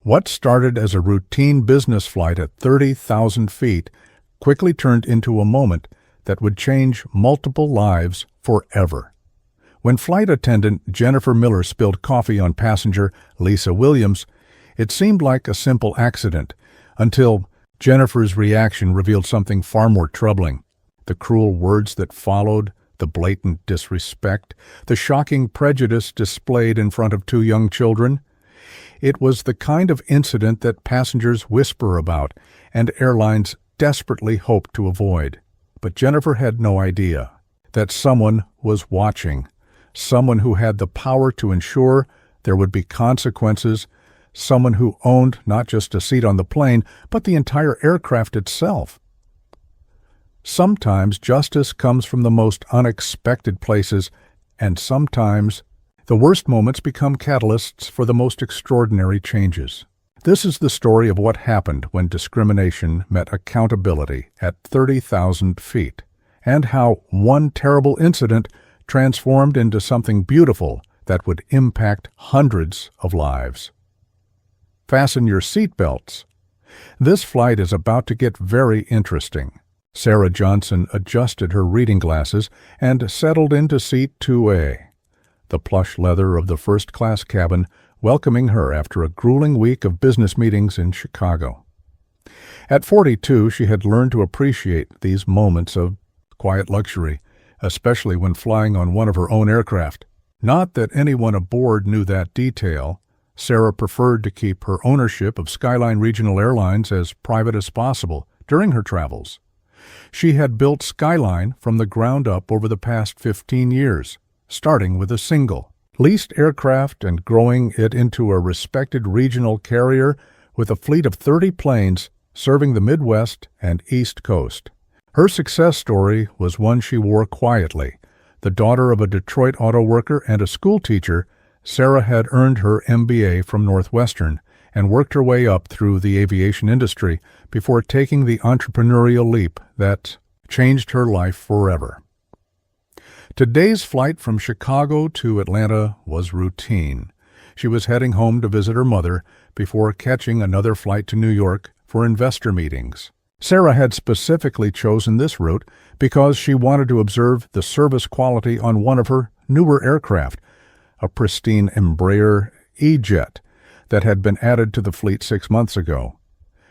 What started as a routine business flight at 30,000 feet quickly turned into a moment that would change multiple lives forever. When flight attendant Jennifer Miller spilled coffee on passenger Lisa Williams, it seemed like a simple accident, until Jennifer's reaction revealed something far more troubling. The cruel words that followed, the blatant disrespect, the shocking prejudice displayed in front of two young children. It was the kind of incident that passengers whisper about and airlines desperately hope to avoid. But Jennifer had no idea that someone was watching, someone who had the power to ensure there would be consequences, someone who owned not just a seat on the plane, but the entire aircraft itself. Sometimes justice comes from the most unexpected places, and sometimes the worst moments become catalysts for the most extraordinary changes. This is the story of what happened when discrimination met accountability at 30,000 feet, and how one terrible incident transformed into something beautiful that would impact hundreds of lives. Fasten your seatbelts. This flight is about to get very interesting. Sarah Johnson adjusted her reading glasses and settled into seat 2A. The plush leather of the first-class cabin welcoming her after a grueling week of business meetings in Chicago. At 42, she had learned to appreciate these moments of quiet luxury, especially when flying on one of her own aircraft. Not that anyone aboard knew that detail. Sarah preferred to keep her ownership of Skyline Regional Airlines as private as possible during her travels. She had built Skyline from the ground up over the past 15 years, starting with a single leased aircraft and growing it into a respected regional carrier with a fleet of 30 planes serving the Midwest and East Coast. Her success story was one she wore quietly. The daughter of a Detroit auto worker and a school teacher, Sarah had earned her MBA from Northwestern and worked her way up through the aviation industry before taking the entrepreneurial leap that changed her life forever. Today's flight from Chicago to Atlanta was routine. She was heading home to visit her mother before catching another flight to New York for investor meetings. Sarah had specifically chosen this route because she wanted to observe the service quality on one of her newer aircraft, a pristine Embraer E-Jet that had been added to the fleet 6 months ago.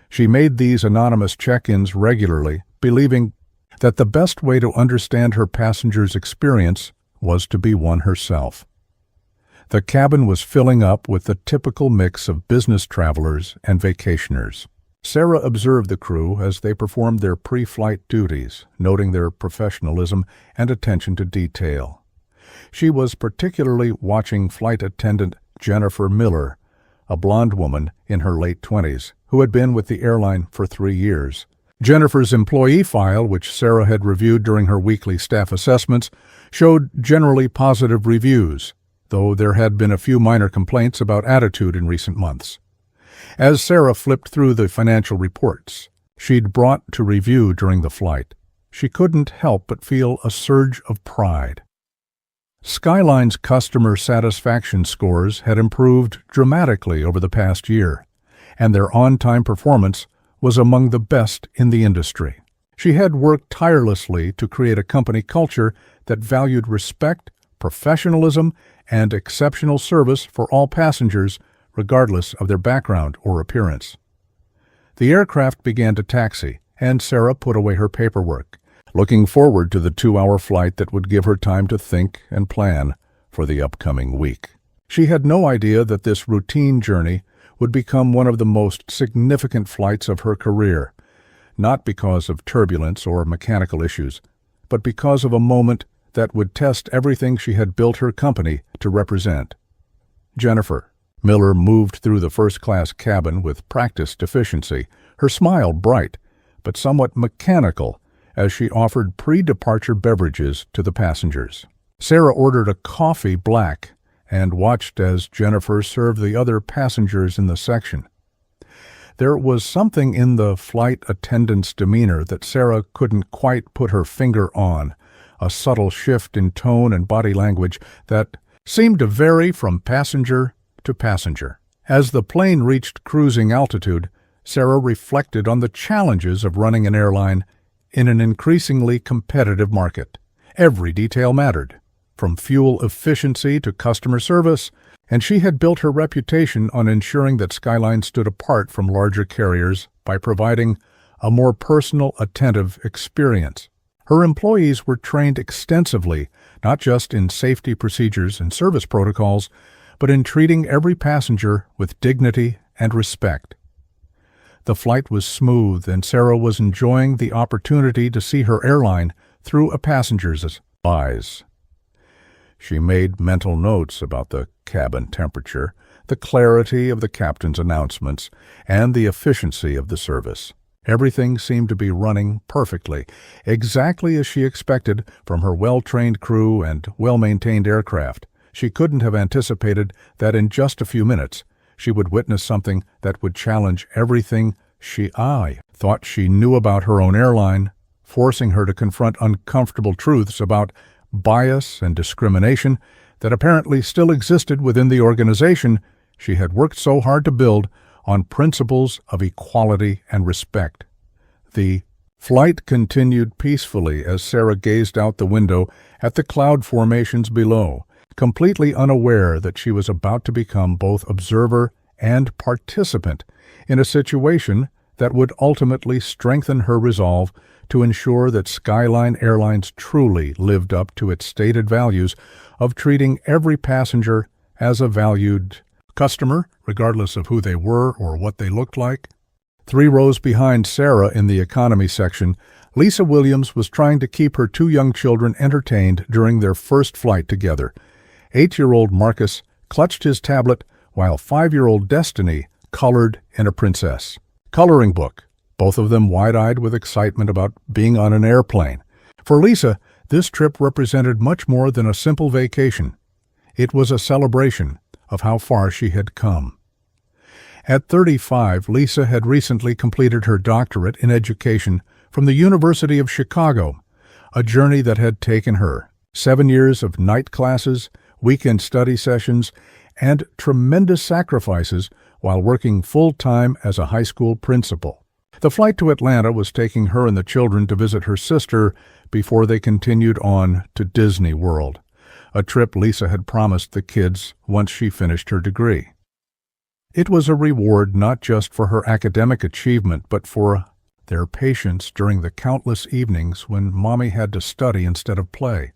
She made these anonymous check-ins regularly, believing that the best way to understand her passengers' experience was to be one herself. The cabin was filling up with the typical mix of business travelers and vacationers. Sarah observed the crew as they performed their pre-flight duties, noting their professionalism and attention to detail. She was particularly watching flight attendant Jennifer Miller, a blonde woman in her late 20s, who had been with the airline for 3 years. Jennifer's employee file, which Sarah had reviewed during her weekly staff assessments, showed generally positive reviews, though there had been a few minor complaints about attitude in recent months. As Sarah flipped through the financial reports she'd brought to review during the flight, she couldn't help but feel a surge of pride. Skyline's customer satisfaction scores had improved dramatically over the past year, and their on-time performance was among the best in the industry. She had worked tirelessly to create a company culture that valued respect, professionalism, and exceptional service for all passengers, regardless of their background or appearance. The aircraft began to taxi, and Sarah put away her paperwork, looking forward to the 2-hour flight that would give her time to think and plan for the upcoming week. She had no idea that this routine journey would become one of the most significant flights of her career, not because of turbulence or mechanical issues, but because of a moment that would test everything she had built her company to represent. Jennifer Miller moved through the first-class cabin with practiced efficiency, her smile bright, but somewhat mechanical, as she offered pre-departure beverages to the passengers. Sarah ordered a coffee black and watched as Jennifer served the other passengers in the section. There was something in the flight attendant's demeanor that Sarah couldn't quite put her finger on, a subtle shift in tone and body language that seemed to vary from passenger to passenger. As the plane reached cruising altitude, Sarah reflected on the challenges of running an airline in an increasingly competitive market. Every detail mattered, from fuel efficiency to customer service, and she had built her reputation on ensuring that Skyline stood apart from larger carriers by providing a more personal, attentive experience. Her employees were trained extensively, not just in safety procedures and service protocols, but in treating every passenger with dignity and respect. The flight was smooth, and Sarah was enjoying the opportunity to see her airline through a passenger's eyes. She made mental notes about the cabin temperature, the clarity of the captain's announcements, and the efficiency of the service. Everything seemed to be running perfectly, exactly as she expected from her well-trained crew and well-maintained aircraft. She couldn't have anticipated that in just a few minutes she would witness something that would challenge everything she thought she knew about her own airline, forcing her to confront uncomfortable truths about bias and discrimination that apparently still existed within the organization she had worked so hard to build on principles of equality and respect. The flight continued peacefully as Sarah gazed out the window at the cloud formations below, completely unaware that she was about to become both observer and participant in a situation that would ultimately strengthen her resolve to ensure that Skyline Airlines truly lived up to its stated values of treating every passenger as a valued customer, regardless of who they were or what they looked like. 3 rows behind Sarah in the economy section, Lisa Williams was trying to keep her 2 young children entertained during their first flight together. 8-year-old Marcus clutched his tablet while 5-year-old Destiny colored in a princess coloring book, both of them wide-eyed with excitement about being on an airplane. For Lisa, this trip represented much more than a simple vacation. It was a celebration of how far she had come. At 35, Lisa had recently completed her doctorate in education from the University of Chicago, a journey that had taken her 7 years of night classes, weekend study sessions, and tremendous sacrifices while working full-time as a high school principal. The flight to Atlanta was taking her and the children to visit her sister before they continued on to Disney World, a trip Lisa had promised the kids once she finished her degree. It was a reward not just for her academic achievement, but for their patience during the countless evenings when Mommy had to study instead of play.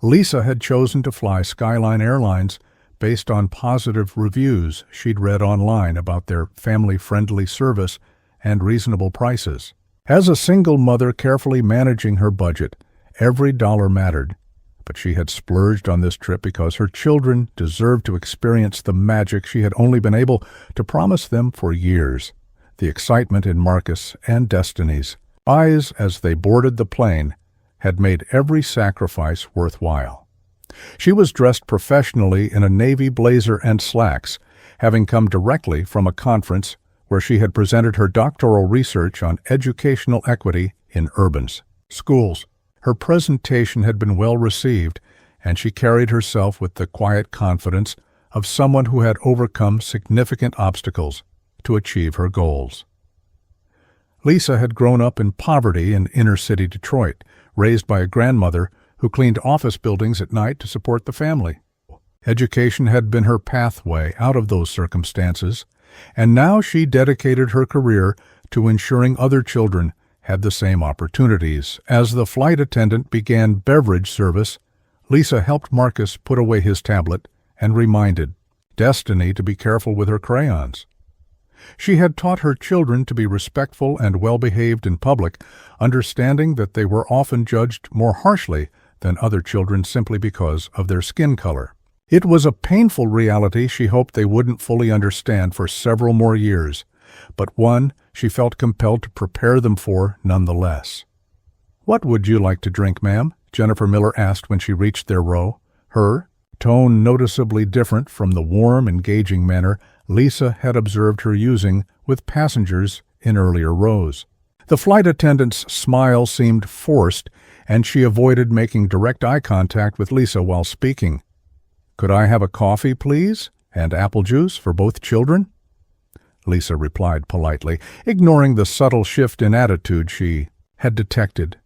Lisa had chosen to fly Skyline Airlines based on positive reviews she'd read online about their family-friendly service and reasonable prices. As a single mother carefully managing her budget, every dollar mattered, but she had splurged on this trip because her children deserved to experience the magic she had only been able to promise them for years. The excitement in Marcus and Destiny's eyes as they boarded the plane had made every sacrifice worthwhile. She was dressed professionally in a navy blazer and slacks, having come directly from a conference where she had presented her doctoral research on educational equity in urban schools. Her presentation had been well received, and she carried herself with the quiet confidence of someone who had overcome significant obstacles to achieve her goals. Lisa had grown up in poverty in inner-city Detroit, raised by a grandmother who cleaned office buildings at night to support the family. Education had been her pathway out of those circumstances, and now she dedicated her career to ensuring other children had the same opportunities. As the flight attendant began beverage service, Lisa helped Marcus put away his tablet and reminded Destiny to be careful with her crayons. She had taught her children to be respectful and well-behaved in public, understanding that they were often judged more harshly than other children simply because of their skin color. It was a painful reality she hoped they wouldn't fully understand for several more years, but one she felt compelled to prepare them for nonetheless. "What would you like to drink, ma'am?" Jennifer Miller asked when she reached their row, her tone noticeably different from the warm, engaging manner Lisa had observed her using with passengers in earlier rows. The flight attendant's smile seemed forced, and she avoided making direct eye contact with Lisa while speaking. "Could I have a coffee, please?" And apple juice for both children?" Lisa replied politely, ignoring the subtle shift in attitude she had detected.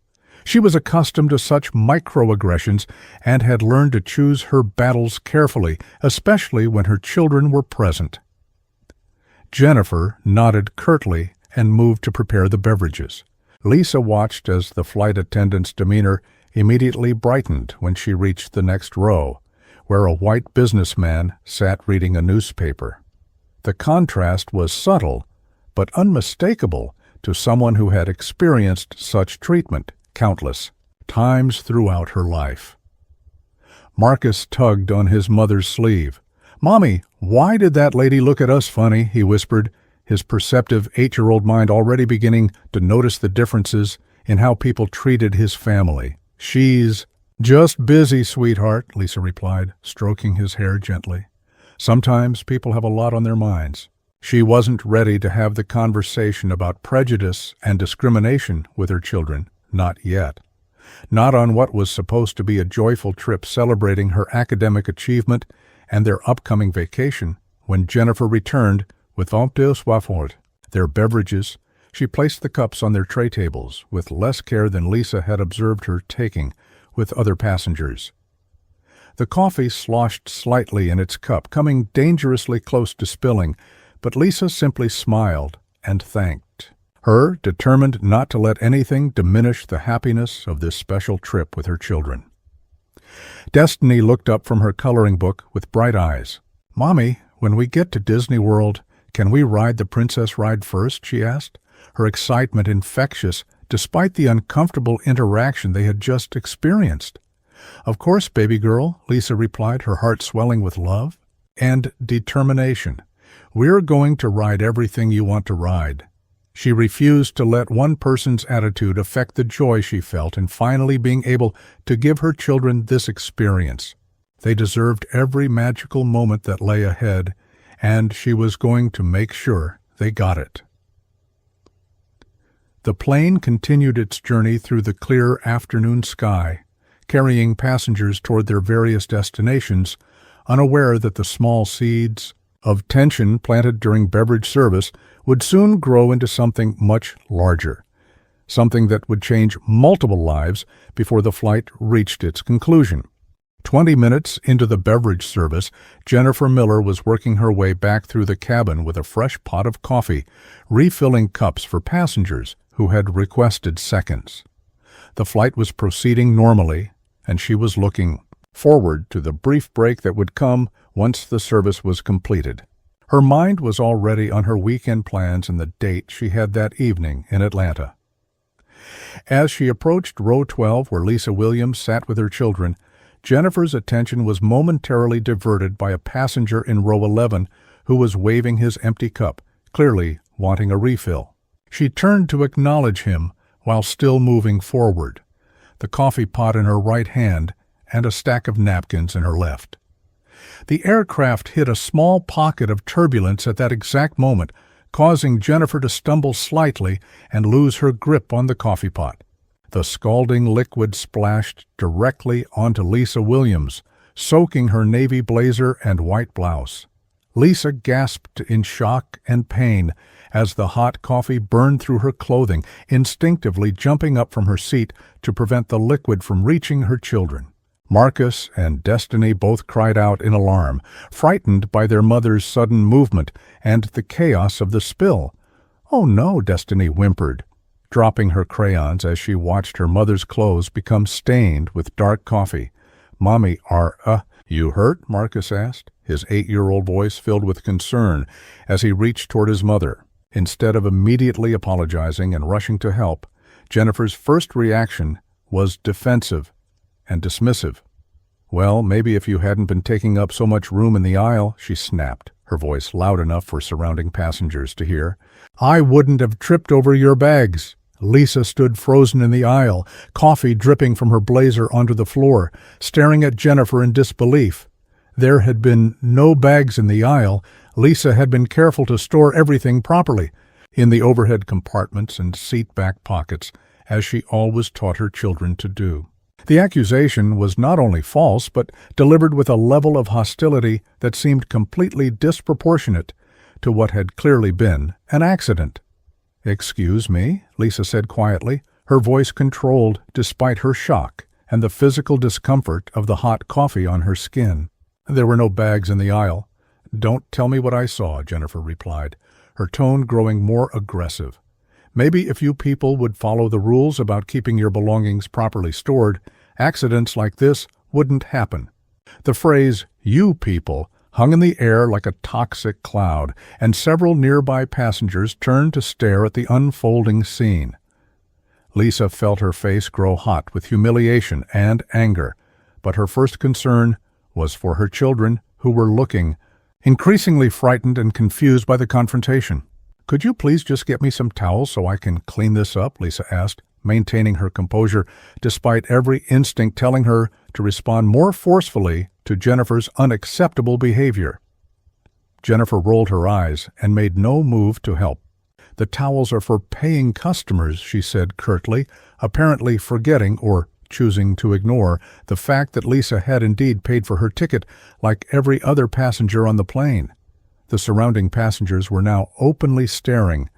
She was accustomed to such microaggressions and had learned to choose her battles carefully, especially when her children were present. Jennifer nodded curtly and moved to prepare the beverages. Lisa watched as the flight attendant's demeanor immediately brightened when she reached the next row, where a white businessman sat reading a newspaper. The contrast was subtle, but unmistakable to someone who had experienced such treatment countless times throughout her life. Marcus tugged on his mother's sleeve. "Mommy, why did that lady look at us funny?" he whispered, his perceptive 8-year-old mind already beginning to notice the differences in how people treated his family. "She's just busy, sweetheart," Lisa replied, stroking his hair gently. "Sometimes people have a lot on their minds." She wasn't ready to have the conversation about prejudice and discrimination with her children, not yet. Not on what was supposed to be a joyful trip celebrating her academic achievement and their upcoming vacation, when Jennifer returned with vin de soifort, their beverages. She placed the cups on their tray tables with less care than Lisa had observed her taking with other passengers. The coffee sloshed slightly in its cup, coming dangerously close to spilling, but Lisa simply smiled and thanked her, determined not to let anything diminish the happiness of this special trip with her children. Destiny looked up from her coloring book with bright eyes. "Mommy, when we get to Disney World, can we ride the princess ride first?" she asked, her excitement infectious despite the uncomfortable interaction they had just experienced. "Of course, baby girl," Lisa replied, her heart swelling with love and determination. "We're going to ride everything you want to ride." She refused to let one person's attitude affect the joy she felt in finally being able to give her children this experience. They deserved every magical moment that lay ahead, and she was going to make sure they got it. The plane continued its journey through the clear afternoon sky, carrying passengers toward their various destinations, unaware that the small seeds of tension planted during beverage service would soon grow into something much larger, something that would change multiple lives before the flight reached its conclusion. 20 minutes into the beverage service, Jennifer Miller was working her way back through the cabin with a fresh pot of coffee, refilling cups for passengers who had requested seconds. The flight was proceeding normally, and she was looking forward to the brief break that would come once the service was completed. Her mind was already on her weekend plans and the date she had that evening in Atlanta. As she approached row 12, where Lisa Williams sat with her children, Jennifer's attention was momentarily diverted by a passenger in row 11 who was waving his empty cup, clearly wanting a refill. She turned to acknowledge him while still moving forward, the coffee pot in her right hand and a stack of napkins in her left. The aircraft hit a small pocket of turbulence at that exact moment, causing Jennifer to stumble slightly and lose her grip on the coffee pot. The scalding liquid splashed directly onto Lisa Williams, soaking her navy blazer and white blouse. Lisa gasped in shock and pain as the hot coffee burned through her clothing, instinctively jumping up from her seat to prevent the liquid from reaching her children. Marcus and Destiny both cried out in alarm, frightened by their mother's sudden movement and the chaos of the spill. "Oh no," Destiny whimpered, dropping her crayons as she watched her mother's clothes become stained with dark coffee. "Mommy, you hurt?" Marcus asked, his 8-year-old voice filled with concern as he reached toward his mother. Instead of immediately apologizing and rushing to help, Jennifer's first reaction was defensive and dismissive. "Well, maybe if you hadn't been taking up so much room in the aisle," she snapped, her voice loud enough for surrounding passengers to hear. "I wouldn't have tripped over your bags." Lisa stood frozen in the aisle, coffee dripping from her blazer onto the floor, staring at Jennifer in disbelief. There had been no bags in the aisle. Lisa had been careful to store everything properly, in the overhead compartments and seat back pockets, as she always taught her children to do. The accusation was not only false, but delivered with a level of hostility that seemed completely disproportionate to what had clearly been an accident. "Excuse me," Lisa said quietly, her voice controlled despite her shock and the physical discomfort of the hot coffee on her skin. "There were no bags in the aisle." "Don't tell me what I saw," Jennifer replied, her tone growing more aggressive. "Maybe if you people would follow the rules about keeping your belongings properly stored, accidents like this wouldn't happen." The phrase, "you people," hung in the air like a toxic cloud, and several nearby passengers turned to stare at the unfolding scene. Lisa felt her face grow hot with humiliation and anger, but her first concern was for her children, who were looking, increasingly frightened and confused by the confrontation. "Could you please just get me some towels so I can clean this up?" Lisa asked, maintaining her composure despite every instinct telling her to respond more forcefully to Jennifer's unacceptable behavior. Jennifer rolled her eyes and made no move to help. "The towels are for paying customers," she said curtly, apparently forgetting or choosing to ignore the fact that Lisa had indeed paid for her ticket like every other passenger on the plane. The surrounding passengers were now openly staring,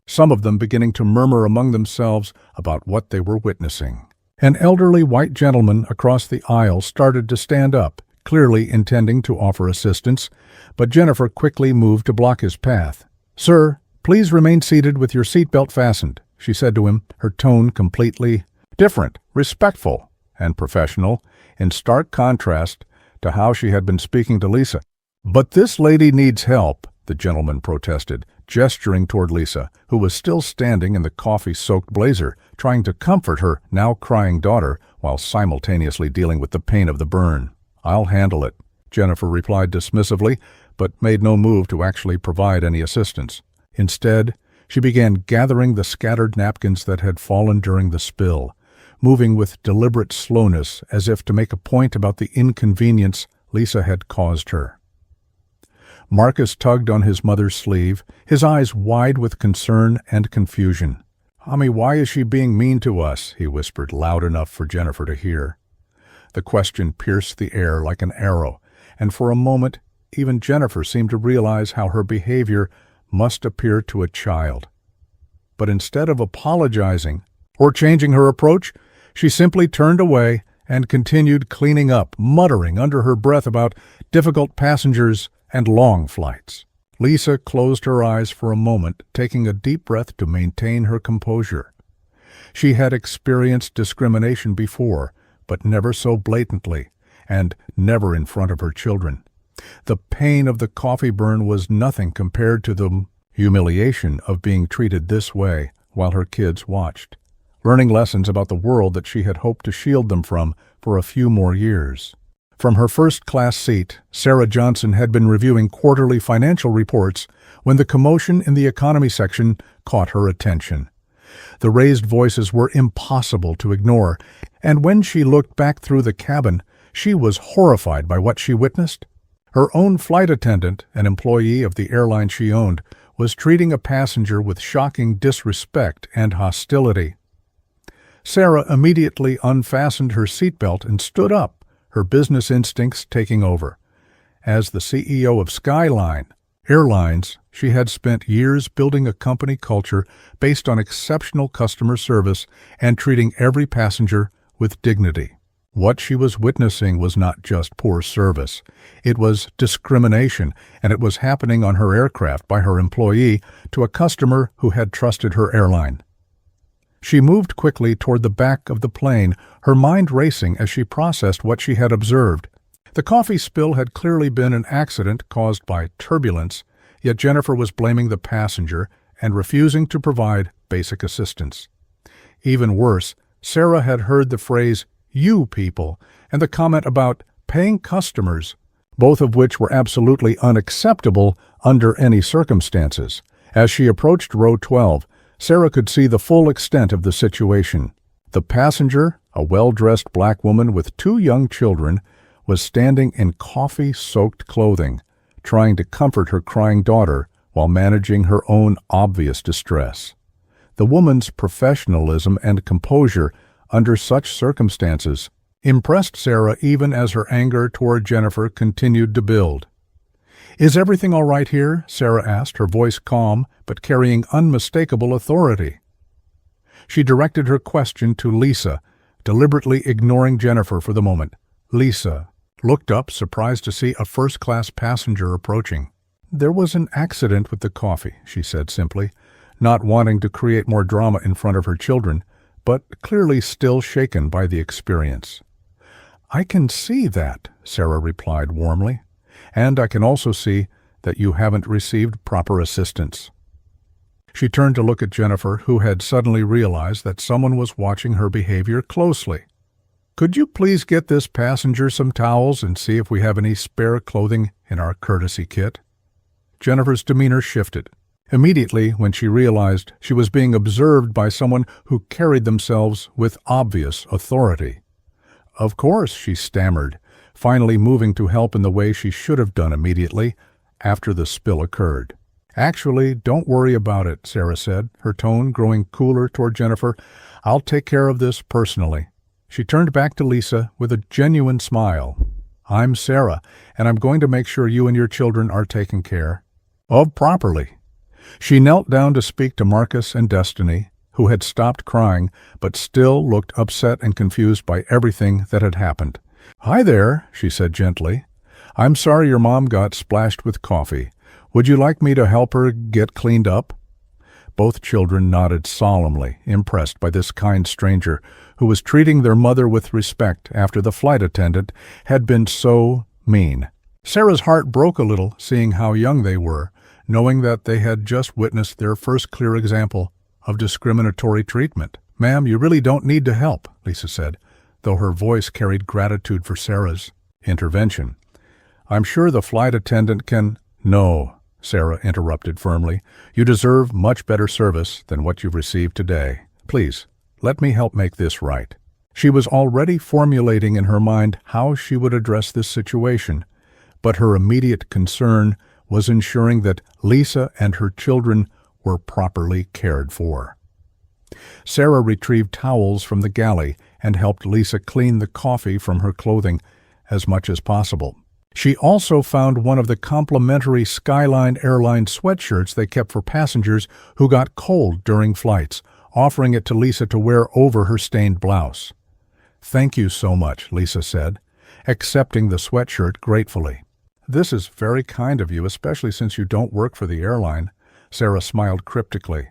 some of them beginning to murmur among themselves about what they were witnessing. An elderly white gentleman across the aisle started to stand up, clearly intending to offer assistance, but Jennifer quickly moved to block his path. "Sir, please remain seated with your seatbelt fastened," she said to him, her tone completely different, respectful, and professional, in stark contrast to how she had been speaking to Lisa. "But this lady needs help," the gentleman protested, gesturing toward Lisa, who was still standing in the coffee-soaked blazer, trying to comfort her now-crying daughter while simultaneously dealing with the pain of the burn. "I'll handle it," Jennifer replied dismissively, but made no move to actually provide any assistance. Instead, she began gathering the scattered napkins that had fallen during the spill, moving with deliberate slowness as if to make a point about the inconvenience Lisa had caused her. Marcus tugged on his mother's sleeve, his eyes wide with concern and confusion. "Mommy, why is she being mean to us?" he whispered, loud enough for Jennifer to hear. The question pierced the air like an arrow, and for a moment even Jennifer seemed to realize how her behavior must appear to a child. But instead of apologizing or changing her approach, she simply turned away and continued cleaning up, muttering under her breath about difficult passengers and long flights. Lisa closed her eyes for a moment, taking a deep breath to maintain her composure. She had experienced discrimination before, but never so blatantly, and never in front of her children. The pain of the coffee burn was nothing compared to the humiliation of being treated this way while her kids watched, learning lessons about the world that she had hoped to shield them from for a few more years. From her first-class seat, Sarah Johnson had been reviewing quarterly financial reports when the commotion in the economy section caught her attention. The raised voices were impossible to ignore, and when she looked back through the cabin, she was horrified by what she witnessed. Her own flight attendant, an employee of the airline she owned, was treating a passenger with shocking disrespect and hostility. Sarah immediately unfastened her seatbelt and stood up, her business instincts taking over. As the CEO of Skyline Airlines, she had spent years building a company culture based on exceptional customer service and treating every passenger with dignity. What she was witnessing was not just poor service. It was discrimination, and it was happening on her aircraft by her employee to a customer who had trusted her airline. She moved quickly toward the back of the plane, her mind racing as she processed what she had observed. The coffee spill had clearly been an accident caused by turbulence, yet Jennifer was blaming the passenger and refusing to provide basic assistance. Even worse, Sarah had heard the phrase, "you people," and the comment about paying customers, both of which were absolutely unacceptable under any circumstances. As she approached row 12, Sarah could see the full extent of the situation. The passenger, a well-dressed black woman with 2 young children, was standing in coffee-soaked clothing, trying to comfort her crying daughter while managing her own obvious distress. The woman's professionalism and composure under such circumstances impressed Sarah even as her anger toward Jennifer continued to build. "Is everything all right here?" Sarah asked, her voice calm but carrying unmistakable authority. She directed her question to Lisa, deliberately ignoring Jennifer for the moment. Lisa looked up, surprised to see a first-class passenger approaching. "There was an accident with the coffee," she said simply, not wanting to create more drama in front of her children, but clearly still shaken by the experience. "I can see that," Sarah replied warmly, "and I can also see that you haven't received proper assistance." She turned to look at Jennifer, who had suddenly realized that someone was watching her behavior closely. "Could you please get this passenger some towels and see if we have any spare clothing in our courtesy kit?" Jennifer's demeanor shifted. Immediately, when she realized she was being observed by someone who carried themselves with obvious authority. "Of course," she stammered, finally moving to help in the way she should have done immediately after the spill occurred. "Actually, don't worry about it," Sarah said, her tone growing cooler toward Jennifer. "I'll take care of this personally." She turned back to Lisa with a genuine smile. "I'm Sarah, and I'm going to make sure you and your children are taken care of properly." She knelt down to speak to Marcus and Destiny, who had stopped crying but still looked upset and confused by everything that had happened. "Hi there," she said gently. "I'm sorry your mom got splashed with coffee. Would you like me to help her get cleaned up?" Both children nodded solemnly, impressed by this kind stranger who was treating their mother with respect after the flight attendant had been so mean. Sarah's heart broke a little, seeing how young they were, knowing that they had just witnessed their first clear example of discriminatory treatment. "Ma'am, you really don't need to help," Lisa said, though her voice carried gratitude for Sarah's intervention. "I'm sure the flight attendant can—" "No," Sarah interrupted firmly. "You deserve much better service than what you've received today. Please, let me help make this right." She was already formulating in her mind how she would address this situation, but her immediate concern was ensuring that Lisa and her children were properly cared for. Sarah retrieved towels from the galley and helped Lisa clean the coffee from her clothing as much as possible. She also found one of the complimentary Skyline Airlines sweatshirts they kept for passengers who got cold during flights, offering it to Lisa to wear over her stained blouse. "Thank you so much," Lisa said, accepting the sweatshirt gratefully. "This is very kind of you, especially since you don't work for the airline," Sarah smiled cryptically.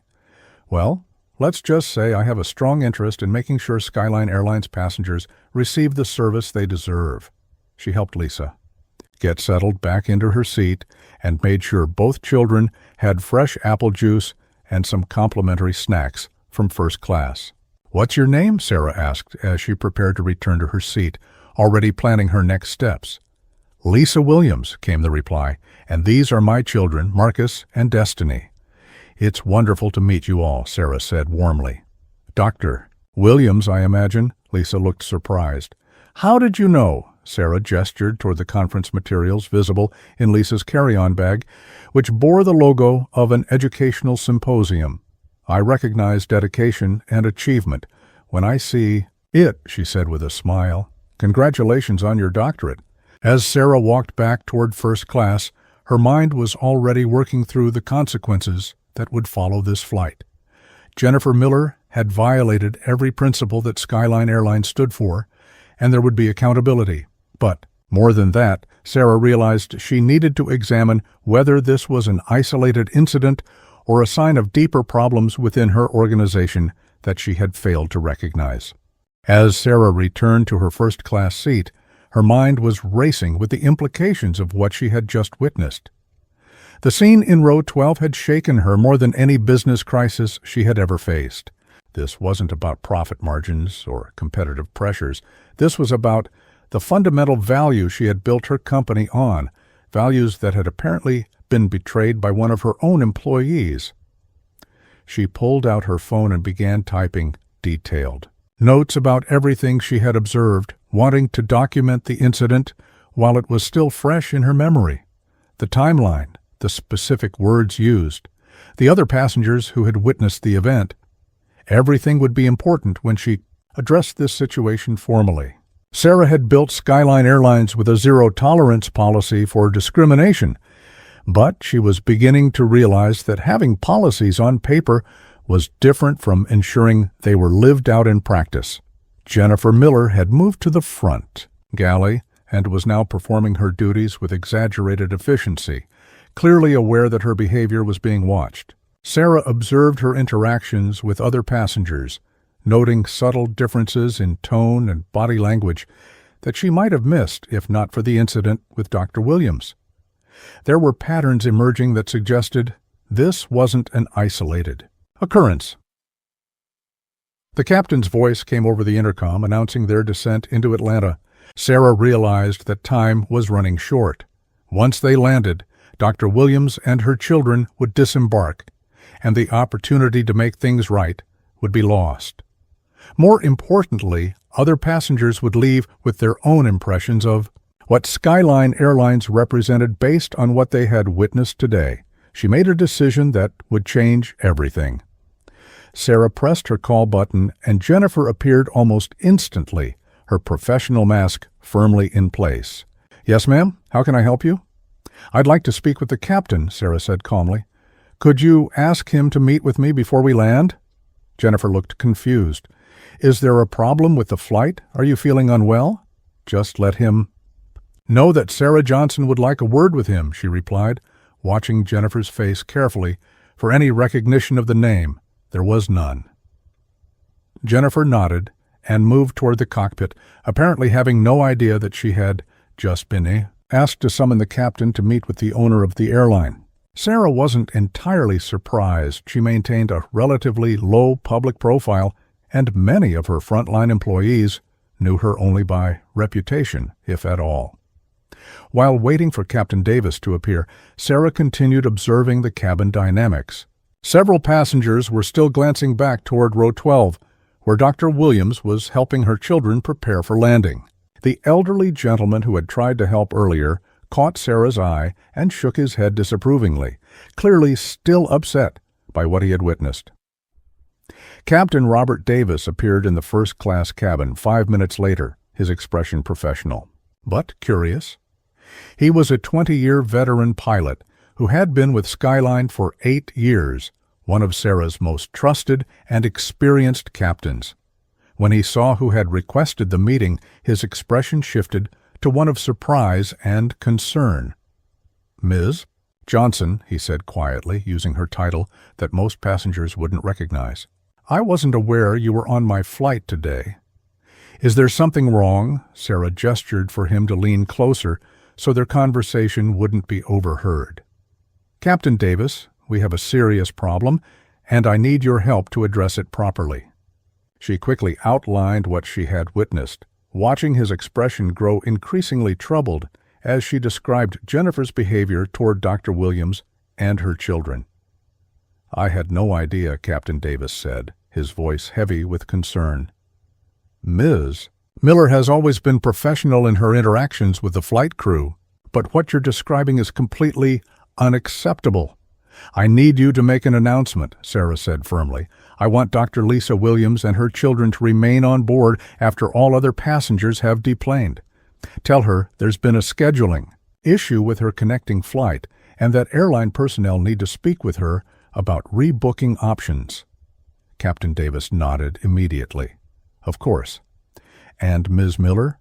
"Well, let's just say I have a strong interest in making sure Skyline Airlines passengers receive the service they deserve." She helped Lisa get settled back into her seat and made sure both children had fresh apple juice and some complimentary snacks from first class. "What's your name?" Sarah asked as she prepared to return to her seat, already planning her next steps. "Lisa Williams," came the reply, "and these are my children, Marcus and Destiny." "It's wonderful to meet you all," Sarah said warmly. "Dr. Williams, I imagine?" Lisa looked surprised. "How did you know?" Sarah gestured toward the conference materials visible in Lisa's carry-on bag, which bore the logo of an educational symposium. "I recognize dedication and achievement when I see it," she said with a smile. "Congratulations on your doctorate." As Sarah walked back toward first class, her mind was already working through the consequences that would follow this flight. Jennifer Miller had violated every principle that Skyline Airlines stood for, and there would be accountability. But, more than that, Sarah realized she needed to examine whether this was an isolated incident or a sign of deeper problems within her organization that she had failed to recognize. As Sarah returned to her first-class seat, her mind was racing with the implications of what she had just witnessed. The scene in row 12 had shaken her more than any business crisis she had ever faced. This wasn't about profit margins or competitive pressures. This was about the fundamental value she had built her company on, values that had apparently been betrayed by one of her own employees. She pulled out her phone and began typing detailed notes about everything she had observed, wanting to document the incident while it was still fresh in her memory. The timeline, the specific words used, the other passengers who had witnessed the event. Everything would be important when she addressed this situation formally. Sarah had built Skyline Airlines with a zero-tolerance policy for discrimination, but she was beginning to realize that having policies on paper was different from ensuring they were lived out in practice. Jennifer Miller had moved to the front galley and was now performing her duties with exaggerated efficiency, clearly aware that her behavior was being watched. Sarah observed her interactions with other passengers, noting subtle differences in tone and body language that she might have missed if not for the incident with Dr. Williams. There were patterns emerging that suggested this wasn't an isolated occurrence. The captain's voice came over the intercom announcing their descent into Atlanta. Sarah realized that time was running short. Once they landed, Dr. Williams and her children would disembark, and the opportunity to make things right would be lost. More importantly, other passengers would leave with their own impressions of what Skyline Airlines represented based on what they had witnessed today. She made a decision that would change everything. Sarah pressed her call button, and Jennifer appeared almost instantly, her professional mask firmly in place. "Yes, ma'am? How can I help you?" "I'd like to speak with the captain," Sarah said calmly. "Could you ask him to meet with me before we land?" Jennifer looked confused. "Is there a problem with the flight? Are you feeling unwell?" "Just let him know that Sarah Johnson would like a word with him," she replied, watching Jennifer's face carefully for any recognition of the name. There was none. Jennifer nodded and moved toward the cockpit, apparently having no idea that she had just been asked to summon the captain to meet with the owner of the airline. Sarah wasn't entirely surprised. She maintained a relatively low public profile, and many of her frontline employees knew her only by reputation, if at all. While waiting for Captain Davis to appear, Sarah continued observing the cabin dynamics. Several passengers were still glancing back toward row 12, where Dr. Williams was helping her children prepare for landing. The elderly gentleman who had tried to help earlier caught Sarah's eye and shook his head disapprovingly, clearly still upset by what he had witnessed. Captain Robert Davis appeared in the first-class cabin 5 minutes later, his expression professional, but curious. He was a 20-year veteran pilot who had been with Skyline for 8 years, one of Sarah's most trusted and experienced captains. When he saw who had requested the meeting, his expression shifted to one of surprise and concern. "Ms. Johnson," he said quietly, using her title that most passengers wouldn't recognize. "I wasn't aware you were on my flight today. Is there something wrong?" Sarah gestured for him to lean closer so their conversation wouldn't be overheard. "Captain Davis, we have a serious problem, and I need your help to address it properly." She quickly outlined what she had witnessed, watching his expression grow increasingly troubled as she described Jennifer's behavior toward Dr. Williams and her children. "I had no idea," Captain Davis said, his voice heavy with concern. "Ms. Miller has always been professional in her interactions with the flight crew, but what you're describing is completely unacceptable. I need you to make an announcement," Sarah said firmly. "I want Dr. Lisa Williams and her children to remain on board after all other passengers have deplaned. Tell her there's been a scheduling issue with her connecting flight and that airline personnel need to speak with her about rebooking options." Captain Davis nodded immediately. "Of course. And Ms. Miller?"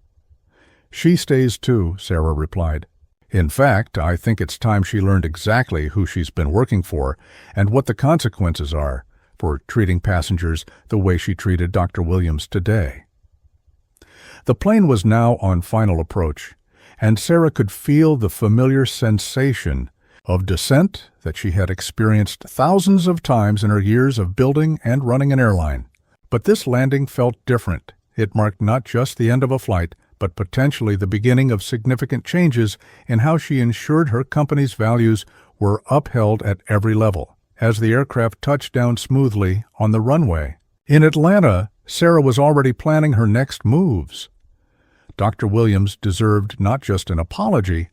"She stays too," Sarah replied. "In fact, I think it's time she learned exactly who she's been working for and what the consequences are for treating passengers the way she treated Dr. Williams today." The plane was now on final approach, and Sarah could feel the familiar sensation of descent that she had experienced thousands of times in her years of building and running an airline. But this landing felt different. It marked not just the end of a flight, but potentially the beginning of significant changes in how she ensured her company's values were upheld at every level, as the aircraft touched down smoothly on the runway. In Atlanta, Sarah was already planning her next moves. Dr. Williams deserved not just an apology,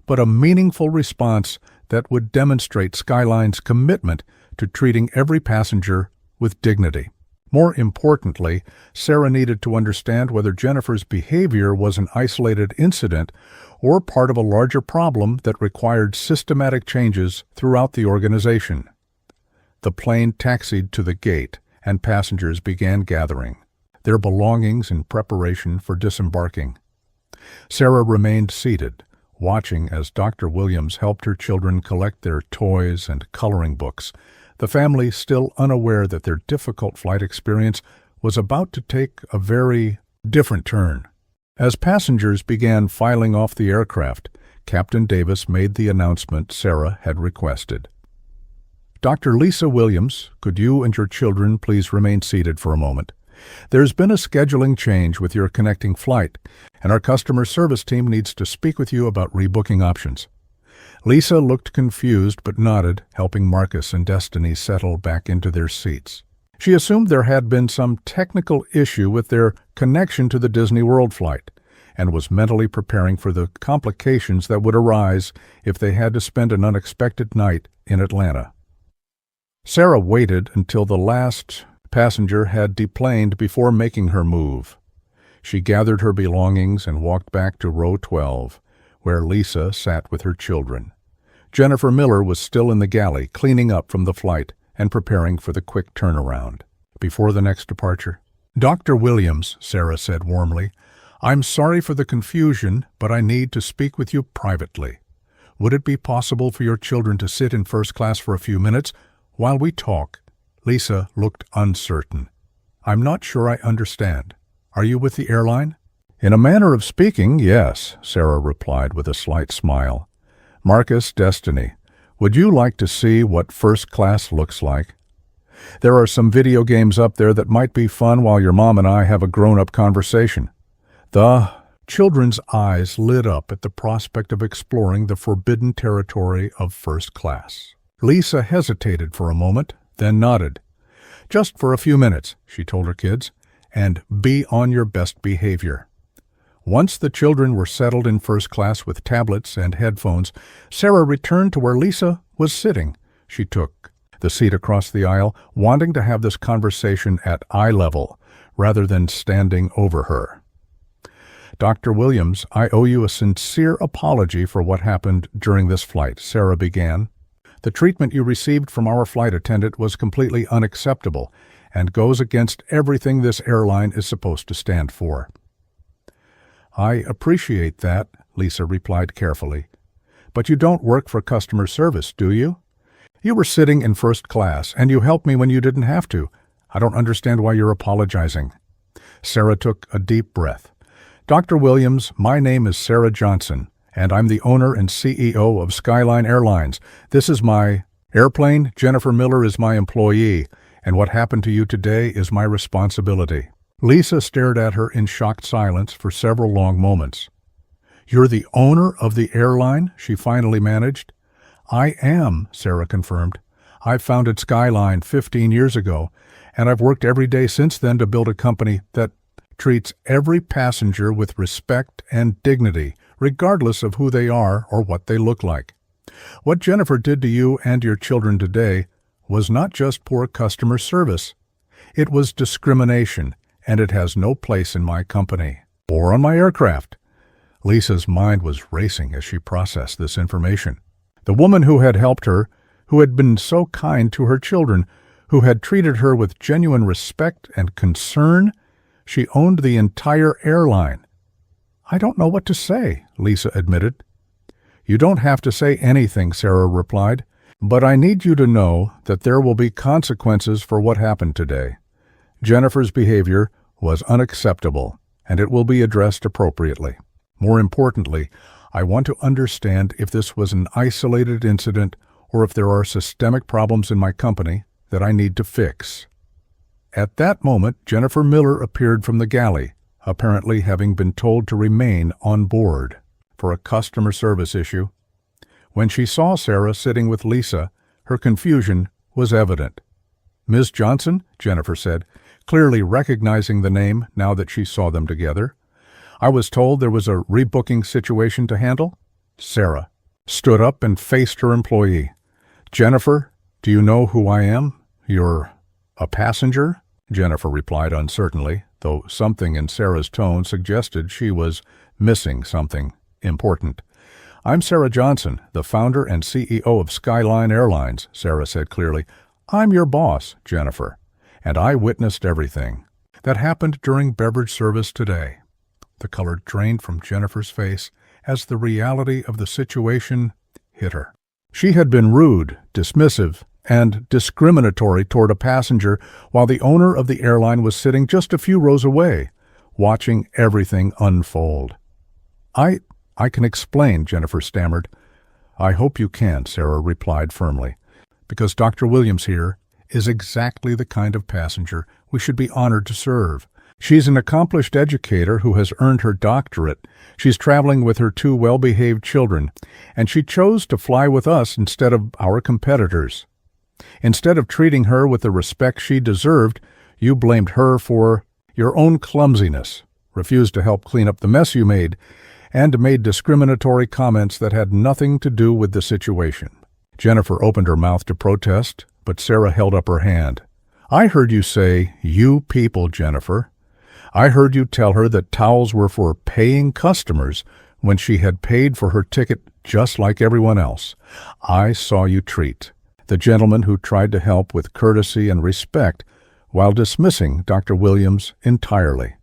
but a meaningful response that would demonstrate Skyline's commitment to treating every passenger with dignity. More importantly, Sarah needed to understand whether Jennifer's behavior was an isolated incident or part of a larger problem that required systematic changes throughout the organization. The plane taxied to the gate, and passengers began gathering, their belongings in preparation for disembarking. Sarah remained seated, watching as Dr. Williams helped her children collect their toys and coloring books, the family still unaware that their difficult flight experience was about to take a very different turn. As passengers began filing off the aircraft, Captain Davis made the announcement Sarah had requested. "Dr. Lisa Williams, could you and your children please remain seated for a moment? There's been a scheduling change with your connecting flight, and our customer service team needs to speak with you about rebooking options." Lisa looked confused but nodded, helping Marcus and Destiny settle back into their seats. She assumed there had been some technical issue with their connection to the Disney World flight, and was mentally preparing for the complications that would arise if they had to spend an unexpected night in Atlanta. Sarah waited until the last passenger had deplaned before making her move. She gathered her belongings and walked back to row 12, where Lisa sat with her children. Jennifer Miller was still in the galley, cleaning up from the flight and preparing for the quick turnaround before the next departure. "Dr. Williams," Sarah said warmly, "I'm sorry for the confusion, but I need to speak with you privately. Would it be possible for your children to sit in first class for a few minutes while we talk?" Lisa looked uncertain. "I'm not sure I understand. Are you with the airline?" "In a manner of speaking, yes," Sarah replied with a slight smile. "Marcus, Destiny, would you like to see what first class looks like? There are some video games up there that might be fun while your mom and I have a grown-up conversation." The children's eyes lit up at the prospect of exploring the forbidden territory of first class. Lisa hesitated for a moment, then nodded. "Just for a few minutes," she told her kids, "and be on your best behavior." Once the children were settled in first class with tablets and headphones, Sarah returned to where Lisa was sitting. She took the seat across the aisle, wanting to have this conversation at eye level rather than standing over her. "Dr. Williams, I owe you a sincere apology for what happened during this flight," Sarah began. "The treatment you received from our flight attendant was completely unacceptable and goes against everything this airline is supposed to stand for." "I appreciate that," Lisa replied carefully. "But you don't work for customer service, do you? You were sitting in first class, and you helped me when you didn't have to. I don't understand why you're apologizing." Sarah took a deep breath. "Dr. Williams, my name is Sarah Johnson, and I'm the owner and CEO of Skyline Airlines. This is my airplane. Jennifer Miller is my employee, and what happened to you today is my responsibility." Lisa stared at her in shocked silence for several long moments. "You're the owner of the airline?" she finally managed. "I am," Sarah confirmed. "I founded Skyline 15 years ago, and I've worked every day since then to build a company that treats every passenger with respect and dignity, regardless of who they are or what they look like. What Jennifer did to you and your children today was not just poor customer service. It was discrimination, and it has no place in my company or on my aircraft." Lisa's mind was racing as she processed this information. The woman who had helped her, who had been so kind to her children, who had treated her with genuine respect and concern, she owned the entire airline. "I don't know what to say," Lisa admitted. "You don't have to say anything," Sarah replied, "but I need you to know that there will be consequences for what happened today. Jennifer's behavior was unacceptable, and it will be addressed appropriately. More importantly, I want to understand if this was an isolated incident or if there are systemic problems in my company that I need to fix." At that moment, Jennifer Miller appeared from the galley, apparently having been told to remain on board for a customer service issue. When she saw Sarah sitting with Lisa, her confusion was evident. "Ms. Johnson," Jennifer said, clearly recognizing the name now that she saw them together. "I was told there was a rebooking situation to handle." Sarah stood up and faced her employee. "Jennifer, do you know who I am? You're a passenger?" Jennifer replied uncertainly, though something in Sarah's tone suggested she was missing something important. "I'm Sarah Johnson, the founder and CEO of Skyline Airlines," Sarah said clearly. "I'm your boss, Jennifer, and I witnessed everything that happened during beverage service today." The color drained from Jennifer's face as the reality of the situation hit her. She had been rude, dismissive, and discriminatory toward a passenger while the owner of the airline was sitting just a few rows away, watching everything unfold. I can explain," Jennifer stammered. "I hope you can," Sarah replied firmly, "because Dr. Williams here is exactly the kind of passenger we should be honored to serve. She's an accomplished educator who has earned her doctorate. She's traveling with her 2 well-behaved children, and she chose to fly with us instead of our competitors. Instead of treating her with the respect she deserved, you blamed her for your own clumsiness, refused to help clean up the mess you made, and made discriminatory comments that had nothing to do with the situation." Jennifer opened her mouth to protest, but Sarah held up her hand. "I heard you say, 'you people,' Jennifer. I heard you tell her that towels were for paying customers when she had paid for her ticket just like everyone else. I saw you treat the gentleman who tried to help with courtesy and respect while dismissing Dr. Williams entirely."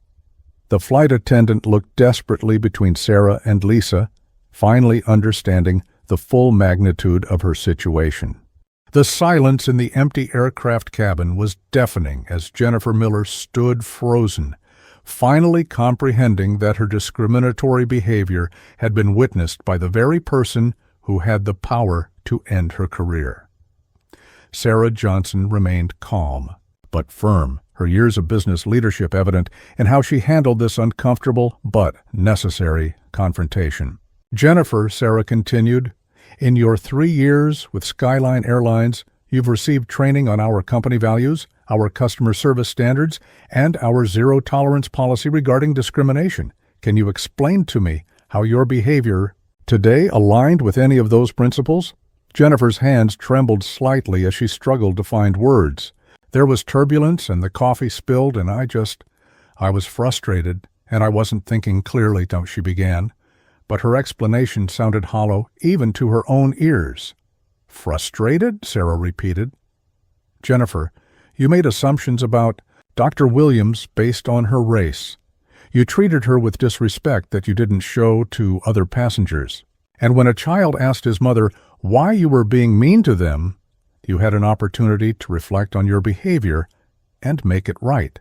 The flight attendant looked desperately between Sarah and Lisa, finally understanding the full magnitude of her situation. The silence in the empty aircraft cabin was deafening as Jennifer Miller stood frozen, finally comprehending that her discriminatory behavior had been witnessed by the very person who had the power to end her career. Sarah Johnson remained calm, but firm, her years of business leadership evident in how she handled this uncomfortable but necessary confrontation. "Jennifer," Sarah continued, "in your 3 years with Skyline Airlines, you've received training on our company values, our customer service standards, and our zero-tolerance policy regarding discrimination. Can you explain to me how your behavior today aligned with any of those principles?" Jennifer's hands trembled slightly as she struggled to find words. There was turbulence and the coffee spilled, and I was frustrated, and I wasn't thinking clearly, she began. But her explanation sounded hollow, even to her own ears. "Frustrated?" Sarah repeated. "Jennifer, you made assumptions about Dr. Williams based on her race. You treated her with disrespect that you didn't show to other passengers. And when a child asked his mother why you were being mean to them, you had an opportunity to reflect on your behavior and make it right.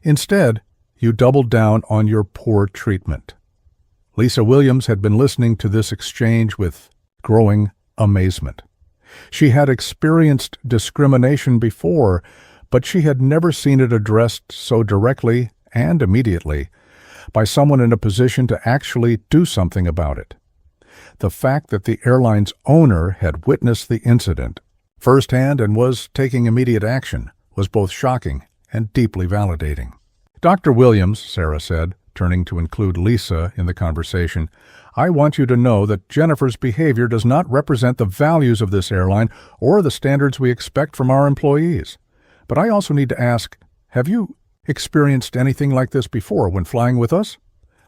Instead, you doubled down on your poor treatment." Lisa Williams had been listening to this exchange with growing amazement. She had experienced discrimination before, but she had never seen it addressed so directly and immediately by someone in a position to actually do something about it. The fact that the airline's owner had witnessed the incident firsthand and was taking immediate action was both shocking and deeply validating. "Dr. Williams," Sarah said, turning to include Lisa in the conversation, "I want you to know that Jennifer's behavior does not represent the values of this airline or the standards we expect from our employees. But I also need to ask, have you experienced anything like this before when flying with us?"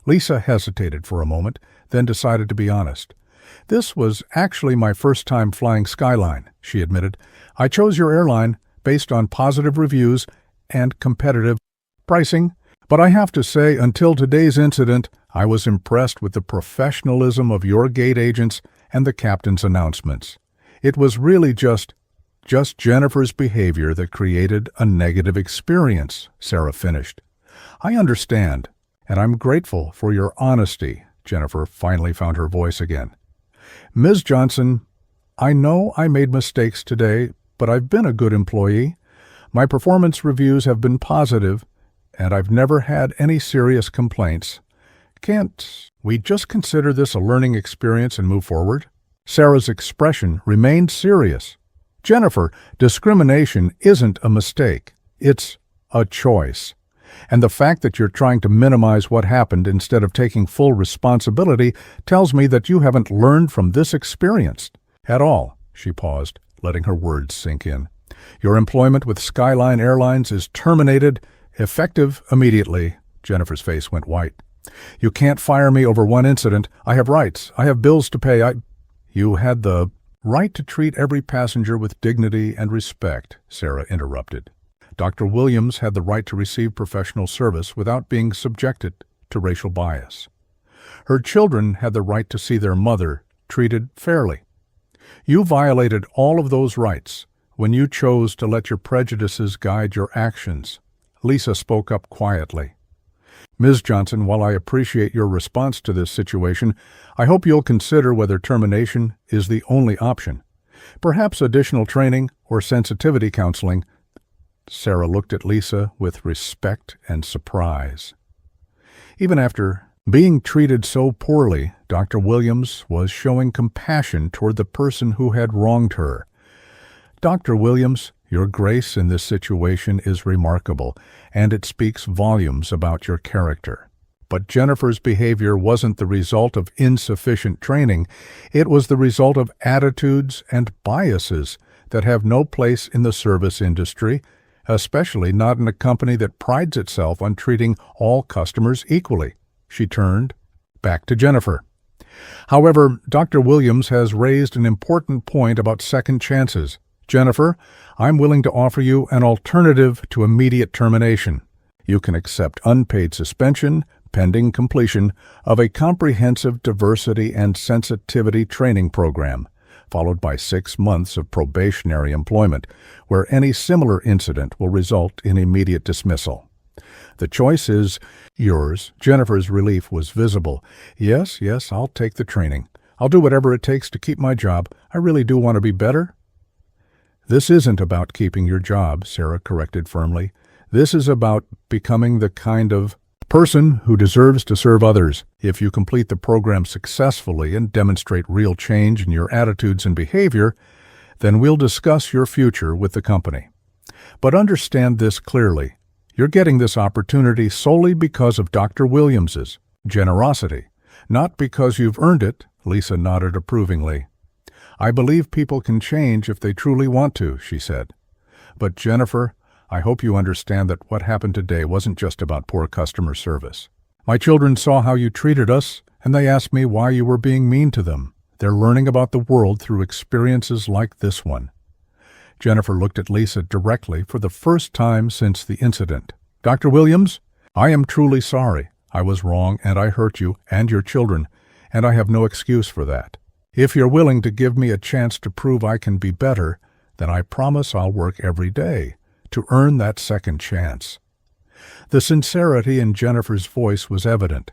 Lisa hesitated for a moment, then decided to be honest. "This was actually my first time flying Skyline," she admitted. "I chose your airline based on positive reviews and competitive pricing, but I have to say, until today's incident, I was impressed with the professionalism of your gate agents and the captain's announcements. It was really just Jennifer's behavior that created a negative experience," Sarah finished. "I understand, and I'm grateful for your honesty." Jennifer finally found her voice again. "Ms. Johnson, I know I made mistakes today, but I've been a good employee. My performance reviews have been positive, and I've never had any serious complaints. Can't we just consider this a learning experience and move forward?" Sarah's expression remained serious. "Jennifer, discrimination isn't a mistake. It's a choice. And the fact that you're trying to minimize what happened instead of taking full responsibility tells me that you haven't learned from this experience at all." She paused, letting her words sink in. Your employment with Skyline Airlines is terminated, effective immediately. Jennifer's face went white. You can't fire me over one incident. I have rights. I have bills to pay. You had the right to treat every passenger with dignity and respect, Sarah interrupted. Dr. Williams had the right to receive professional service without being subjected to racial bias. Her children had the right to see their mother treated fairly. You violated all of those rights when you chose to let your prejudices guide your actions. Lisa spoke up quietly. Ms. Johnson, while I appreciate your response to this situation, I hope you'll consider whether termination is the only option. Perhaps additional training or sensitivity counseling. Sarah looked at Lisa with respect and surprise. Even after being treated so poorly, Dr. Williams was showing compassion toward the person who had wronged her. Dr. Williams, your grace in this situation is remarkable, and it speaks volumes about your character. But Jennifer's behavior wasn't the result of insufficient training. It was the result of attitudes and biases that have no place in the service industry, especially not in a company that prides itself on treating all customers equally. She turned back to Jennifer. However, Dr. Williams has raised an important point about second chances. Jennifer, I'm willing to offer you an alternative to immediate termination. You can accept unpaid suspension pending completion of a comprehensive diversity and sensitivity training program, followed by 6 months of probationary employment, where any similar incident will result in immediate dismissal. The choice is yours. Jennifer's relief was visible. Yes, I'll take the training. I'll do whatever it takes to keep my job. I really do want to be better. This isn't about keeping your job, Sarah corrected firmly. This is about becoming the kind of person who deserves to serve others. If you complete the program successfully and demonstrate real change in your attitudes and behavior, then we'll discuss your future with the company. But understand this clearly. You're getting this opportunity solely because of Dr. Williams's generosity, not because you've earned it. Lisa nodded approvingly. I believe people can change if they truly want to, she said. But Jennifer, I hope you understand that what happened today wasn't just about poor customer service. My children saw how you treated us, and they asked me why you were being mean to them. They're learning about the world through experiences like this one. Jennifer looked at Lisa directly for the first time since the incident. Dr. Williams, I am truly sorry. I was wrong, and I hurt you and your children, and I have no excuse for that. If you're willing to give me a chance to prove I can be better, then I promise I'll work every day to earn that second chance. The sincerity in Jennifer's voice was evident,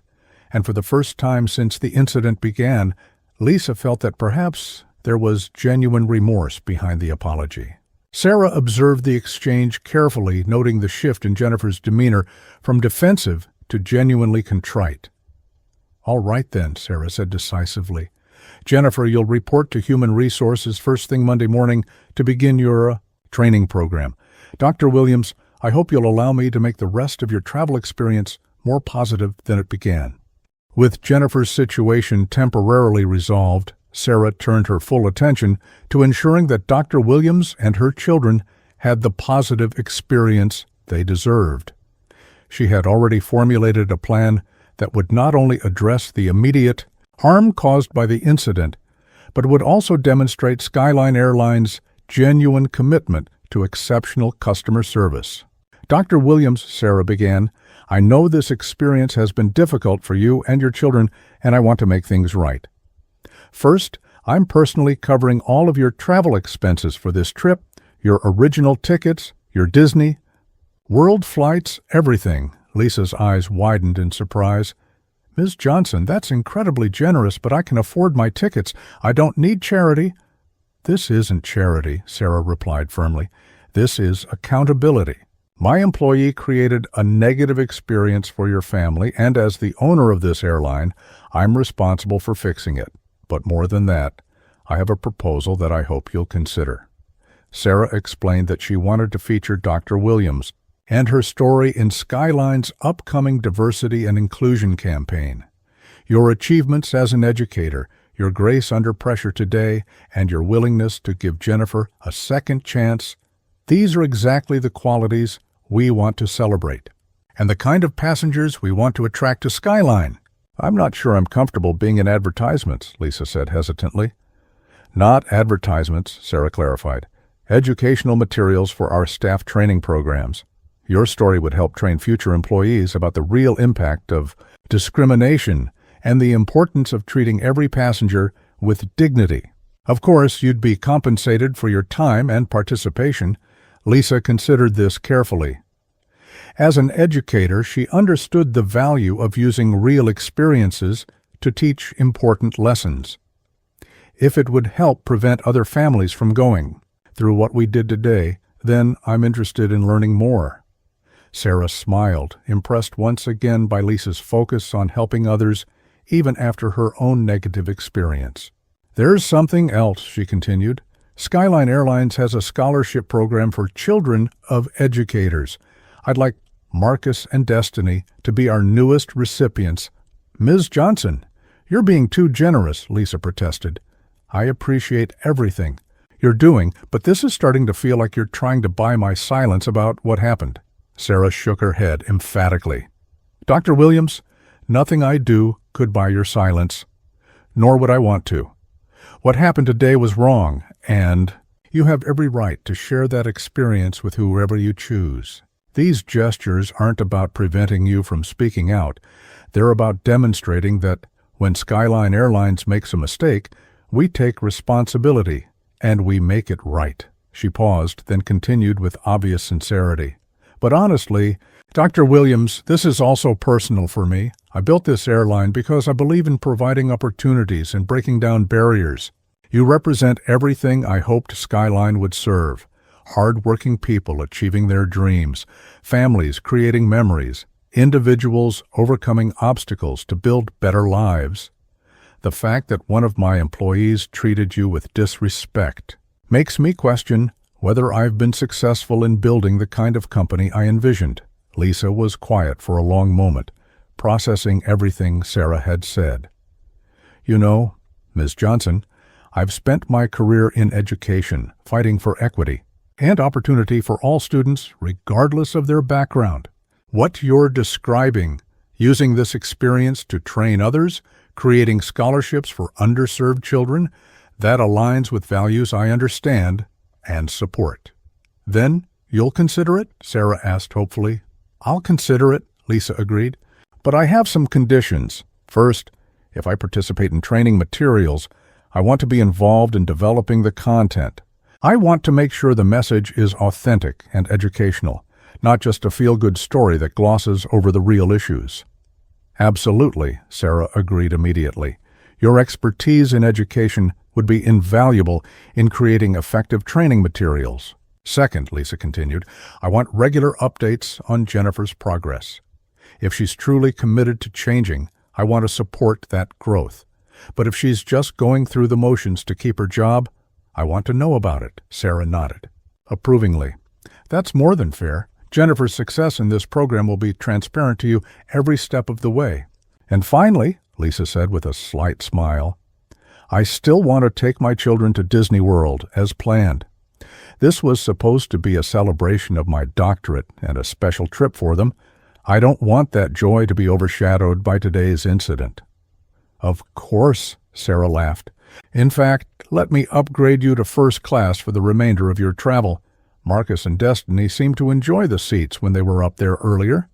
and for the first time since the incident began, Lisa felt that perhaps there was genuine remorse behind the apology. Sarah observed the exchange carefully, noting the shift in Jennifer's demeanor from defensive to genuinely contrite. All right then, Sarah said decisively. Jennifer, you'll report to Human Resources first thing Monday morning to begin your training program. Dr. Williams, I hope you'll allow me to make the rest of your travel experience more positive than it began. With Jennifer's situation temporarily resolved, Sarah turned her full attention to ensuring that Dr. Williams and her children had the positive experience they deserved. She had already formulated a plan that would not only address the immediate harm caused by the incident, but would also demonstrate Skyline Airlines' genuine commitment to exceptional customer service. Dr. Williams, Sarah began, I know this experience has been difficult for you and your children, and I want to make things right. First, I'm personally covering all of your travel expenses for this trip, your original tickets, your Disney, World flights, everything. Lisa's eyes widened in surprise. Ms. Johnson, that's incredibly generous, but I can afford my tickets. I don't need charity. This isn't charity, Sarah replied firmly. This is accountability. My employee created a negative experience for your family, and as the owner of this airline, I'm responsible for fixing it. But more than that, I have a proposal that I hope you'll consider. Sarah explained that she wanted to feature Dr. Williams and her story in Skyline's upcoming diversity and inclusion campaign. Your achievements as an educator, your grace under pressure today, and your willingness to give Jennifer a second chance These are exactly the qualities we want to celebrate, and the kind of passengers we want to attract to Skyline. I'm not sure I'm comfortable being in advertisements, Lisa said hesitantly. Not advertisements, Sarah clarified. Educational materials for our staff training programs. Your story would help train future employees about the real impact of discrimination and the importance of treating every passenger with dignity. Of course, you'd be compensated for your time and participation. Lisa considered this carefully. As an educator, she understood the value of using real experiences to teach important lessons. If it would help prevent other families from going through what we did today, then I'm interested in learning more. Sarah smiled, impressed once again by Lisa's focus on helping others, even after her own negative experience. There's something else, she continued. Skyline Airlines has a scholarship program for children of educators. I'd like Marcus and Destiny to be our newest recipients. Ms. Johnson, you're being too generous, Lisa protested. I appreciate everything you're doing, but this is starting to feel like you're trying to buy my silence about what happened. Sarah shook her head emphatically. Dr. Williams, nothing I do could buy your silence, nor would I want to. What happened today was wrong, and you have every right to share that experience with whoever you choose. These gestures aren't about preventing you from speaking out. They're about demonstrating that when Skyline Airlines makes a mistake, we take responsibility, and we make it right. She paused, then continued with obvious sincerity. But honestly, Dr. Williams, this is also personal for me. I built this airline because I believe in providing opportunities and breaking down barriers. You represent everything I hoped Skyline would serve. Hard-working people achieving their dreams, families creating memories, individuals overcoming obstacles to build better lives. The fact that one of my employees treated you with disrespect makes me question whether I've been successful in building the kind of company I envisioned. Lisa was quiet for a long moment, processing everything Sarah had said. You know, Ms. Johnson, I've spent my career in education, fighting for equity and opportunity for all students, regardless of their background. What you're describing, using this experience to train others, creating scholarships for underserved children, that aligns with values I understand and support. Then you'll consider it? Sarah asked hopefully. I'll consider it, Lisa agreed, but I have some conditions. First, if I participate in training materials, I want to be involved in developing the content. I want to make sure the message is authentic and educational, not just a feel-good story that glosses over the real issues. Absolutely, Sarah agreed immediately. Your expertise in education would be invaluable in creating effective training materials. Second, Lisa continued, I want regular updates on Jennifer's progress. If she's truly committed to changing, I want to support that growth. But if she's just going through the motions to keep her job, I want to know about it. Sarah nodded approvingly. That's more than fair. Jennifer's success in this program will be transparent to you every step of the way. And finally, Lisa said with a slight smile, I still want to take my children to Disney World as planned. This was supposed to be a celebration of my doctorate and a special trip for them. I don't want that joy to be overshadowed by today's incident. Of course, Sarah laughed. In fact, let me upgrade you to first class for the remainder of your travel. Marcus and Destiny seemed to enjoy the seats when they were up there earlier.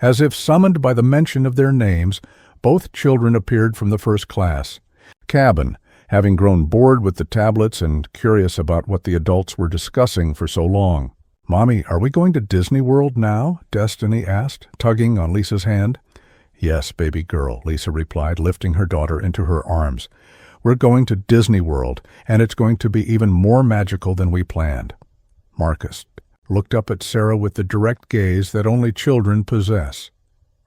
As if summoned by the mention of their names, both children appeared from the first class cabin, having grown bored with the tablets and curious about what the adults were discussing for so long. Mommy, are we going to Disney World now? Destiny asked, tugging on Lisa's hand. Yes, baby girl, Lisa replied, lifting her daughter into her arms. We're going to Disney World, and it's going to be even more magical than we planned. Marcus looked up at Sarah with the direct gaze that only children possess.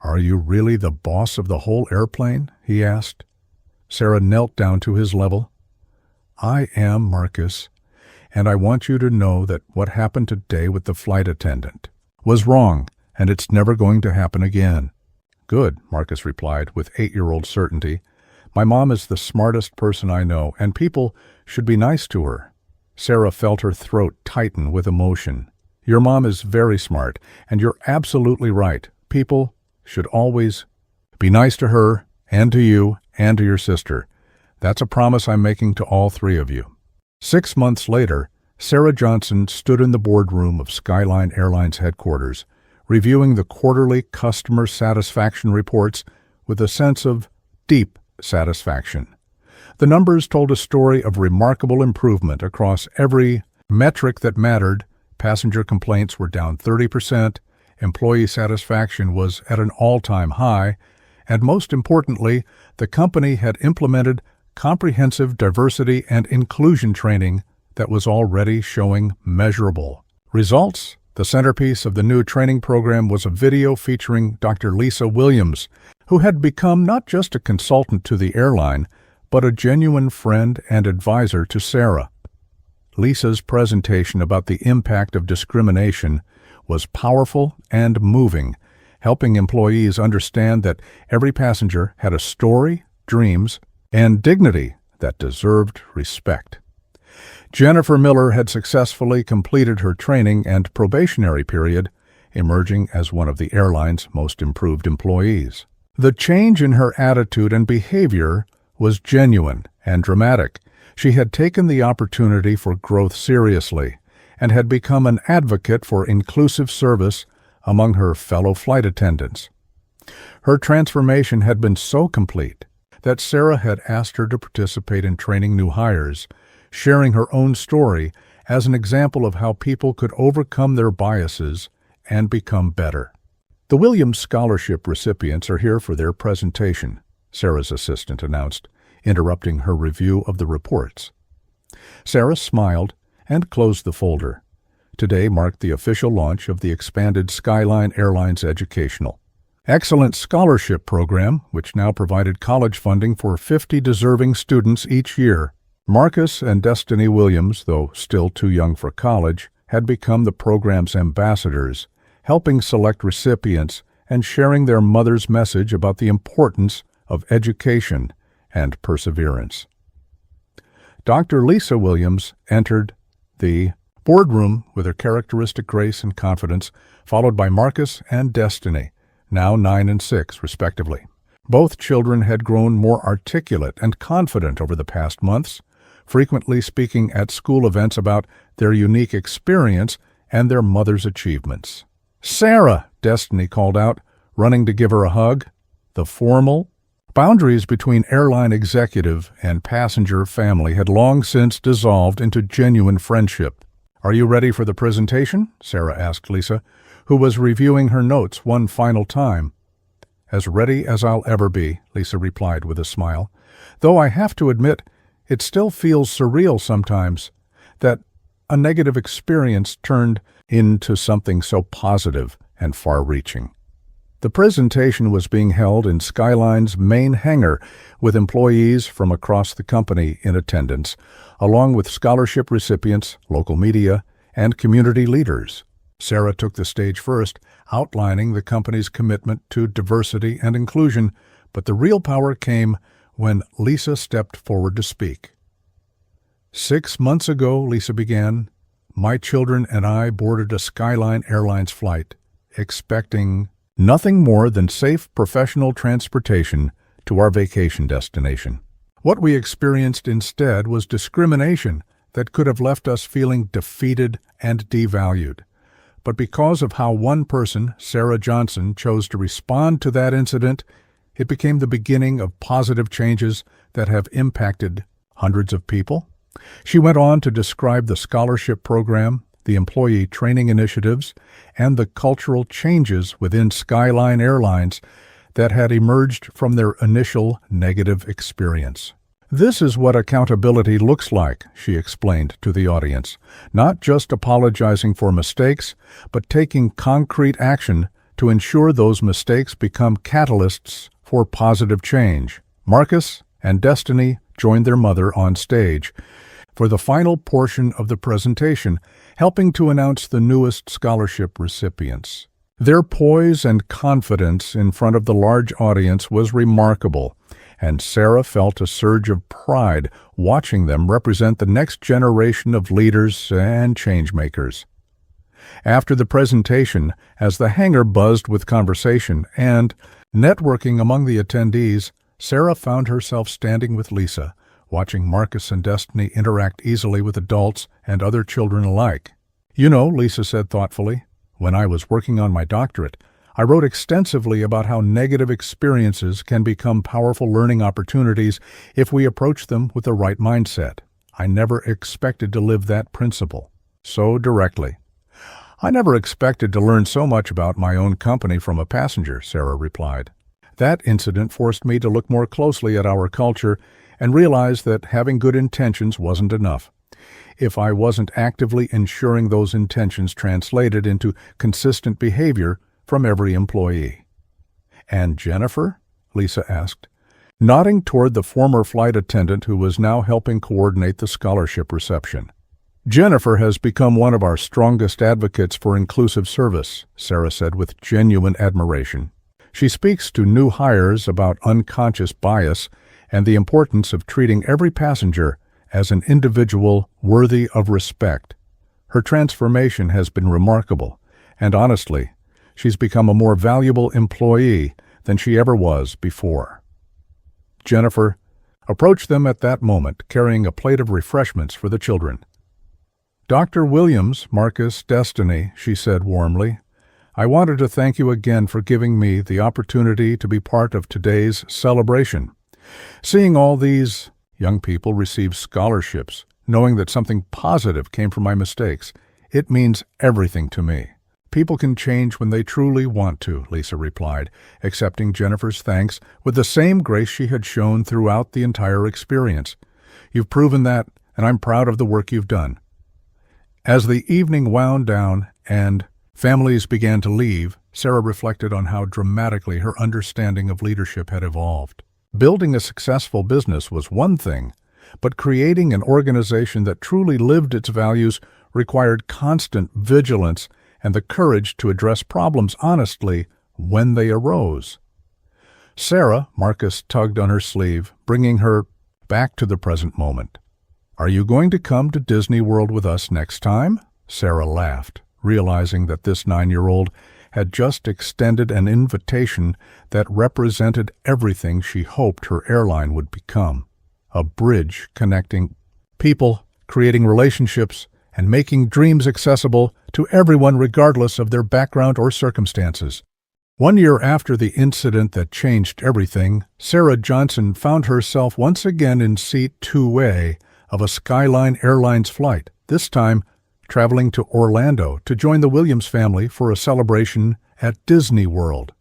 Are you really the boss of the whole airplane? He asked. Sarah knelt down to his level. I am, Marcus, and I want you to know that what happened today with the flight attendant was wrong, and it's never going to happen again. Good, Marcus replied with 8-year-old certainty. My mom is the smartest person I know, and people should be nice to her. Sarah felt her throat tighten with emotion. "Your mom is very smart, and you're absolutely right. People should always be nice to her, and to you, and to your sister. That's a promise I'm making to all three of you." 6 months later, Sarah Johnson stood in the boardroom of Skyline Airlines headquarters, reviewing the quarterly customer satisfaction reports with a sense of deep satisfaction. The numbers told a story of remarkable improvement across every metric that mattered. Passenger complaints were down 30%, employee satisfaction was at an all-time high, and most importantly, the company had implemented comprehensive diversity and inclusion training that was already showing measurable results. The centerpiece of the new training program was a video featuring Dr. Lisa Williams, who had become not just a consultant to the airline, but a genuine friend and advisor to Sarah. Lisa's presentation about the impact of discrimination was powerful and moving, helping employees understand that every passenger had a story, dreams, and dignity that deserved respect. Jennifer Miller had successfully completed her training and probationary period, emerging as one of the airline's most improved employees. The change in her attitude and behavior was genuine and dramatic. She had taken the opportunity for growth seriously and had become an advocate for inclusive service among her fellow flight attendants. Her transformation had been so complete that Sarah had asked her to participate in training new hires, sharing her own story as an example of how people could overcome their biases and become better. "The Williams Scholarship recipients are here for their presentation," Sarah's assistant announced, interrupting her review of the reports. Sarah smiled and closed the folder. Today marked the official launch of the expanded Skyline Airlines Educational Excellent Scholarship Program, which now provided college funding for 50 deserving students each year. Marcus and Destiny Williams, though still too young for college, had become the program's ambassadors, helping select recipients and sharing their mother's message about the importance of education and perseverance. Dr. Lisa Williams entered the boardroom with her characteristic grace and confidence, followed by Marcus and Destiny, now 9 and 6, respectively. Both children had grown more articulate and confident over the past months, frequently speaking at school events about their unique experience and their mother's achievements. "Sarah!" Destiny called out, running to give her a hug. The formal boundaries between airline executive and passenger family had long since dissolved into genuine friendship. "Are you ready for the presentation?" Sarah asked Lisa, who was reviewing her notes one final time. "As ready as I'll ever be," Lisa replied with a smile. "Though I have to admit, it still feels surreal sometimes that a negative experience turned into something so positive and far-reaching." The presentation was being held in Skyline's main hangar, with employees from across the company in attendance, along with scholarship recipients, local media, and community leaders. Sarah took the stage first, outlining the company's commitment to diversity and inclusion, but the real power came when Lisa stepped forward to speak. "6 months ago," Lisa began, "my children and I boarded a Skyline Airlines flight, expecting nothing more than safe professional transportation to our vacation destination. What we experienced instead was discrimination that could have left us feeling defeated and devalued. But because of how one person, Sarah Johnson, chose to respond to that incident, it became the beginning of positive changes that have impacted hundreds of people." She went on to describe the scholarship program, the employee training initiatives, and the cultural changes within Skyline Airlines that had emerged from their initial negative experience. "This is what accountability looks like," she explained to the audience, "not just apologizing for mistakes, but taking concrete action to ensure those mistakes become catalysts for positive change." Marcus and Destiny joined their mother on stage for the final portion of the presentation, helping to announce the newest scholarship recipients. Their poise and confidence in front of the large audience was remarkable, and Sarah felt a surge of pride watching them represent the next generation of leaders and changemakers. After the presentation, as the hangar buzzed with conversation and networking among the attendees, Sarah found herself standing with Lisa, watching Marcus and Destiny interact easily with adults and other children alike. "You know," Lisa said thoughtfully, "when I was working on my doctorate, I wrote extensively about how negative experiences can become powerful learning opportunities if we approach them with the right mindset. I never expected to live that principle so directly." "I never expected to learn so much about my own company from a passenger," Sarah replied. "That incident forced me to look more closely at our culture and realize that having good intentions wasn't enough if I wasn't actively ensuring those intentions translated into consistent behavior from every employee." "And Jennifer?" Lisa asked, nodding toward the former flight attendant who was now helping coordinate the scholarship reception. "Jennifer has become one of our strongest advocates for inclusive service," Sarah said with genuine admiration. "She speaks to new hires about unconscious bias and the importance of treating every passenger as an individual worthy of respect. Her transformation has been remarkable, and honestly, she's become a more valuable employee than she ever was before." Jennifer approached them at that moment, carrying a plate of refreshments for the children. "Dr. Williams, Marcus, Destiny," she said warmly, "I wanted to thank you again for giving me the opportunity to be part of today's celebration. Seeing all these young people receive scholarships, knowing that something positive came from my mistakes, it means everything to me." "People can change when they truly want to," Lisa replied, accepting Jennifer's thanks with the same grace she had shown throughout the entire experience. "You've proven that, and I'm proud of the work you've done." As the evening wound down and families began to leave, Sarah reflected on how dramatically her understanding of leadership had evolved. Building a successful business was one thing, but creating an organization that truly lived its values required constant vigilance and the courage to address problems honestly when they arose. "Sarah," Marcus tugged on her sleeve, bringing her back to the present moment. "Are you going to come to Disney World with us next time?" Sarah laughed, realizing that this 9-year-old had just extended an invitation that represented everything she hoped her airline would become: a bridge connecting people, creating relationships, and making dreams accessible to everyone regardless of their background or circumstances. 1 year after the incident that changed everything, Sarah Johnson found herself once again in seat 2A of a Skyline Airlines flight, this time traveling to Orlando to join the Williams family for a celebration at Disney World.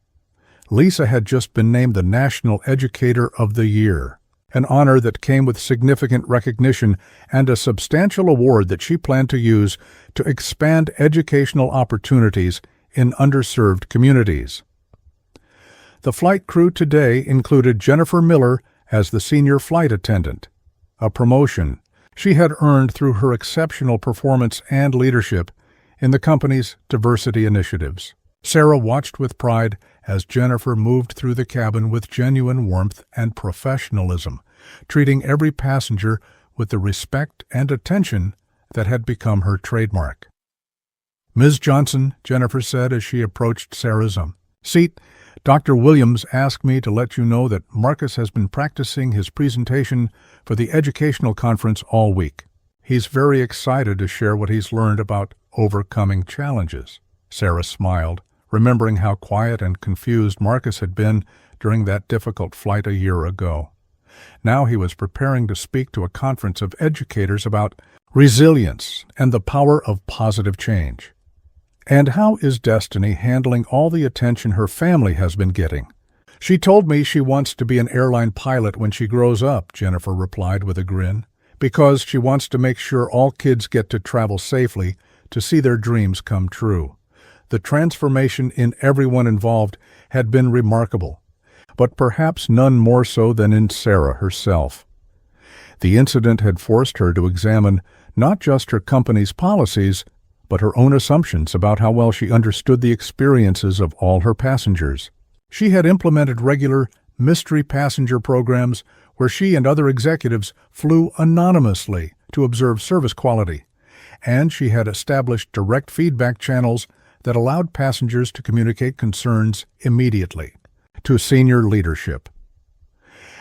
Lisa had just been named the National Educator of the Year, an honor that came with significant recognition and a substantial award that she planned to use to expand educational opportunities in underserved communities. The flight crew today included Jennifer Miller as the senior flight attendant, a promotion she had earned through her exceptional performance and leadership in the company's diversity initiatives. Sarah watched with pride as Jennifer moved through the cabin with genuine warmth and professionalism, treating every passenger with the respect and attention that had become her trademark. "Ms. Johnson," Jennifer said as she approached Sarah's seat, "Dr. Williams asked me to let you know that Marcus has been practicing his presentation for the educational conference all week. He's very excited to share what he's learned about overcoming challenges." Sarah smiled, remembering how quiet and confused Marcus had been during that difficult flight a year ago. Now he was preparing to speak to a conference of educators about resilience and the power of positive change. "And how is Destiny handling all the attention her family has been getting?" "She told me she wants to be an airline pilot when she grows up," Jennifer replied with a grin, "because she wants to make sure all kids get to travel safely to see their dreams come true." The transformation in everyone involved had been remarkable, but perhaps none more so than in Sarah herself. The incident had forced her to examine not just her company's policies, but her own assumptions about how well she understood the experiences of all her passengers. She had implemented regular mystery passenger programs where she and other executives flew anonymously to observe service quality, and she had established direct feedback channels that allowed passengers to communicate concerns immediately to senior leadership.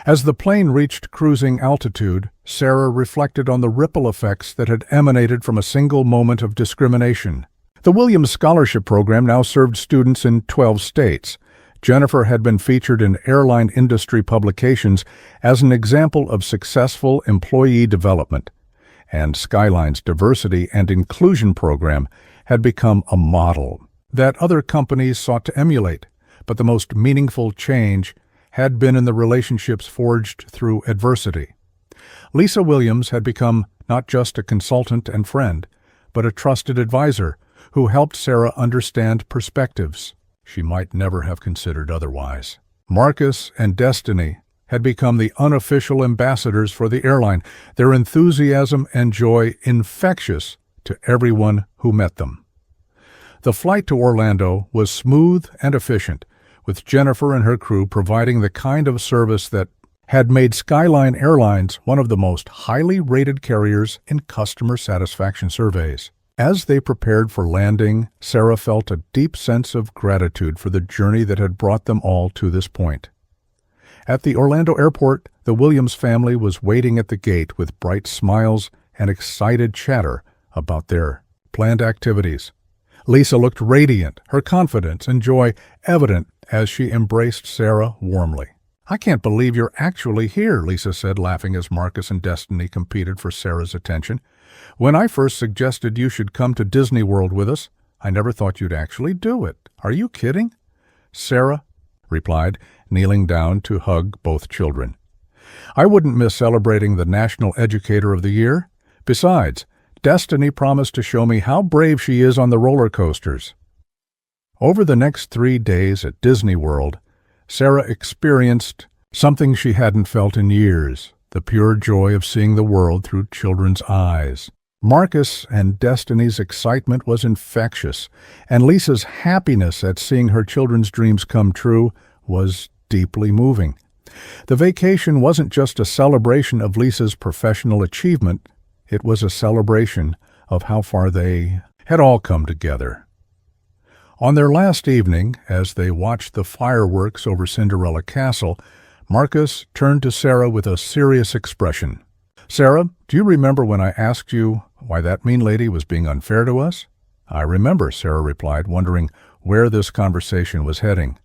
As the plane reached cruising altitude, Sarah reflected on the ripple effects that had emanated from a single moment of discrimination. The Williams Scholarship Program now served students in 12 states. Jennifer had been featured in airline industry publications as an example of successful employee development, and Skyline's diversity and inclusion program had become a model that other companies sought to emulate. But the most meaningful change had been in the relationships forged through adversity. Lisa Williams had become not just a consultant and friend, but a trusted advisor who helped Sarah understand perspectives she might never have considered otherwise. Marcus and Destiny had become the unofficial ambassadors for the airline, their enthusiasm and joy infectious to everyone who met them. The flight to Orlando was smooth and efficient, with Jennifer and her crew providing the kind of service that had made Skyline Airlines one of the most highly rated carriers in customer satisfaction surveys. As they prepared for landing, Sarah felt a deep sense of gratitude for the journey that had brought them all to this point. At the Orlando airport, the Williams family was waiting at the gate with bright smiles and excited chatter about their planned activities. Lisa looked radiant, her confidence and joy evident as she embraced Sarah warmly. "I can't believe you're actually here," Lisa said, laughing as Marcus and Destiny competed for Sarah's attention. "When I first suggested you should come to Disney World with us, I never thought you'd actually do it. Are you kidding?" Sarah replied, kneeling down to hug both children. "I wouldn't miss celebrating the National Educator of the Year. Besides, Destiny promised to show me how brave she is on the roller coasters." Over the next 3 days at Disney World, Sarah experienced something she hadn't felt in years, the pure joy of seeing the world through children's eyes. Marcus and Destiny's excitement was infectious, and Lisa's happiness at seeing her children's dreams come true was deeply moving. The vacation wasn't just a celebration of Lisa's professional achievement, it was a celebration of how far they had all come together. On their last evening, as they watched the fireworks over Cinderella Castle, Marcus turned to Sarah with a serious expression. "Sarah, do you remember when I asked you why that mean lady was being unfair to us?" "I remember," Sarah replied, wondering where this conversation was heading.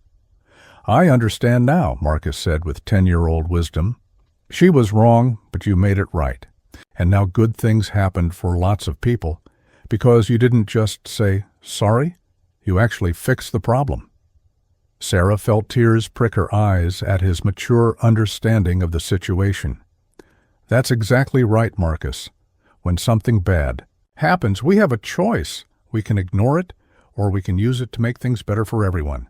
"I understand now," Marcus said with 10-year-old wisdom. "She was wrong, but you made it right. And now good things happened for lots of people, because you didn't just say sorry, you actually fixed the problem." Sarah felt tears prick her eyes at his mature understanding of the situation. "That's exactly right, Marcus. When something bad happens, we have a choice. We can ignore it, or we can use it to make things better for everyone."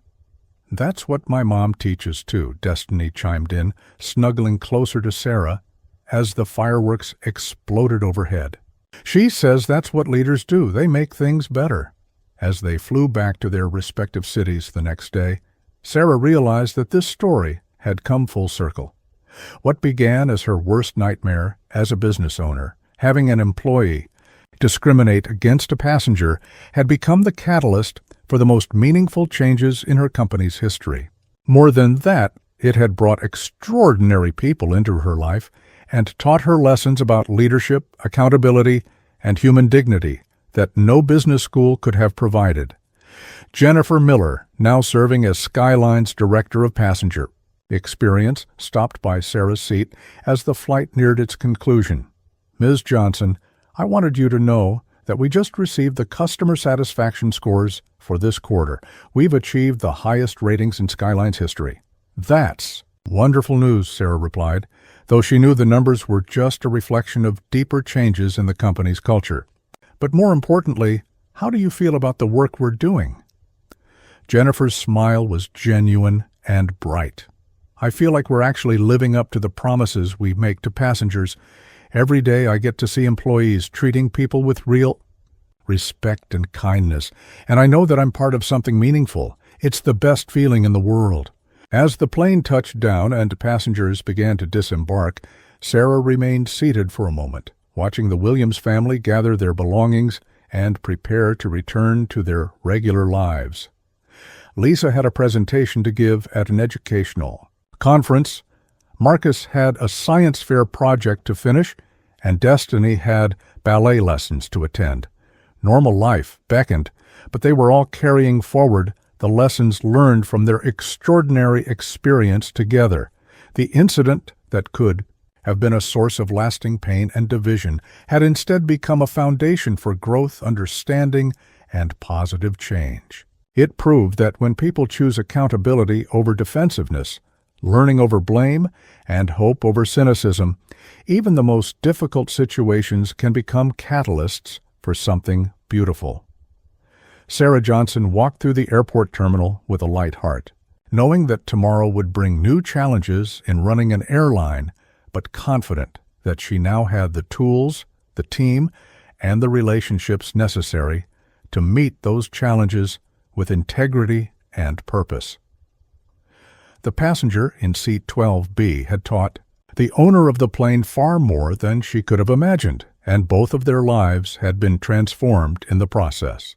"That's what my mom teaches too," Destiny chimed in, snuggling closer to Sarah as the fireworks exploded overhead. "She says that's what leaders do. They make things better." As they flew back to their respective cities the next day, Sarah realized that this story had come full circle. What began as her worst nightmare as a business owner, having an employee discriminate against a passenger, had become the catalyst for the most meaningful changes in her company's history. More than that, it had brought extraordinary people into her life and taught her lessons about leadership, accountability, and human dignity that no business school could have provided. Jennifer Miller, now serving as Skyline's Director of Passenger Experience, stopped by Sarah's seat as the flight neared its conclusion. "Ms. Johnson, I wanted you to know that we just received the customer satisfaction scores for this quarter. We've achieved the highest ratings in Skyline's history." "That's wonderful news," Sarah replied, though she knew the numbers were just a reflection of deeper changes in the company's culture. "But more importantly, how do you feel about the work we're doing?" Jennifer's smile was genuine and bright. "I feel like we're actually living up to the promises we make to passengers. Every day I get to see employees treating people with real respect and kindness, and I know that I'm part of something meaningful. It's the best feeling in the world." As the plane touched down and passengers began to disembark, Sarah remained seated for a moment, watching the Williams family gather their belongings and prepare to return to their regular lives. Lisa had a presentation to give at an educational conference. Marcus had a science fair project to finish, and Destiny had ballet lessons to attend. Normal life beckoned, but they were all carrying forward the lessons learned from their extraordinary experience together. The incident that could have been a source of lasting pain and division had instead become a foundation for growth, understanding, and positive change. It proved that when people choose accountability over defensiveness, learning over blame, and hope over cynicism, even the most difficult situations can become catalysts for something beautiful. Sarah Johnson walked through the airport terminal with a light heart, knowing that tomorrow would bring new challenges in running an airline, but confident that she now had the tools, the team, and the relationships necessary to meet those challenges with integrity and purpose. The passenger in seat 12B had taught the owner of the plane far more than she could have imagined, and both of their lives had been transformed in the process.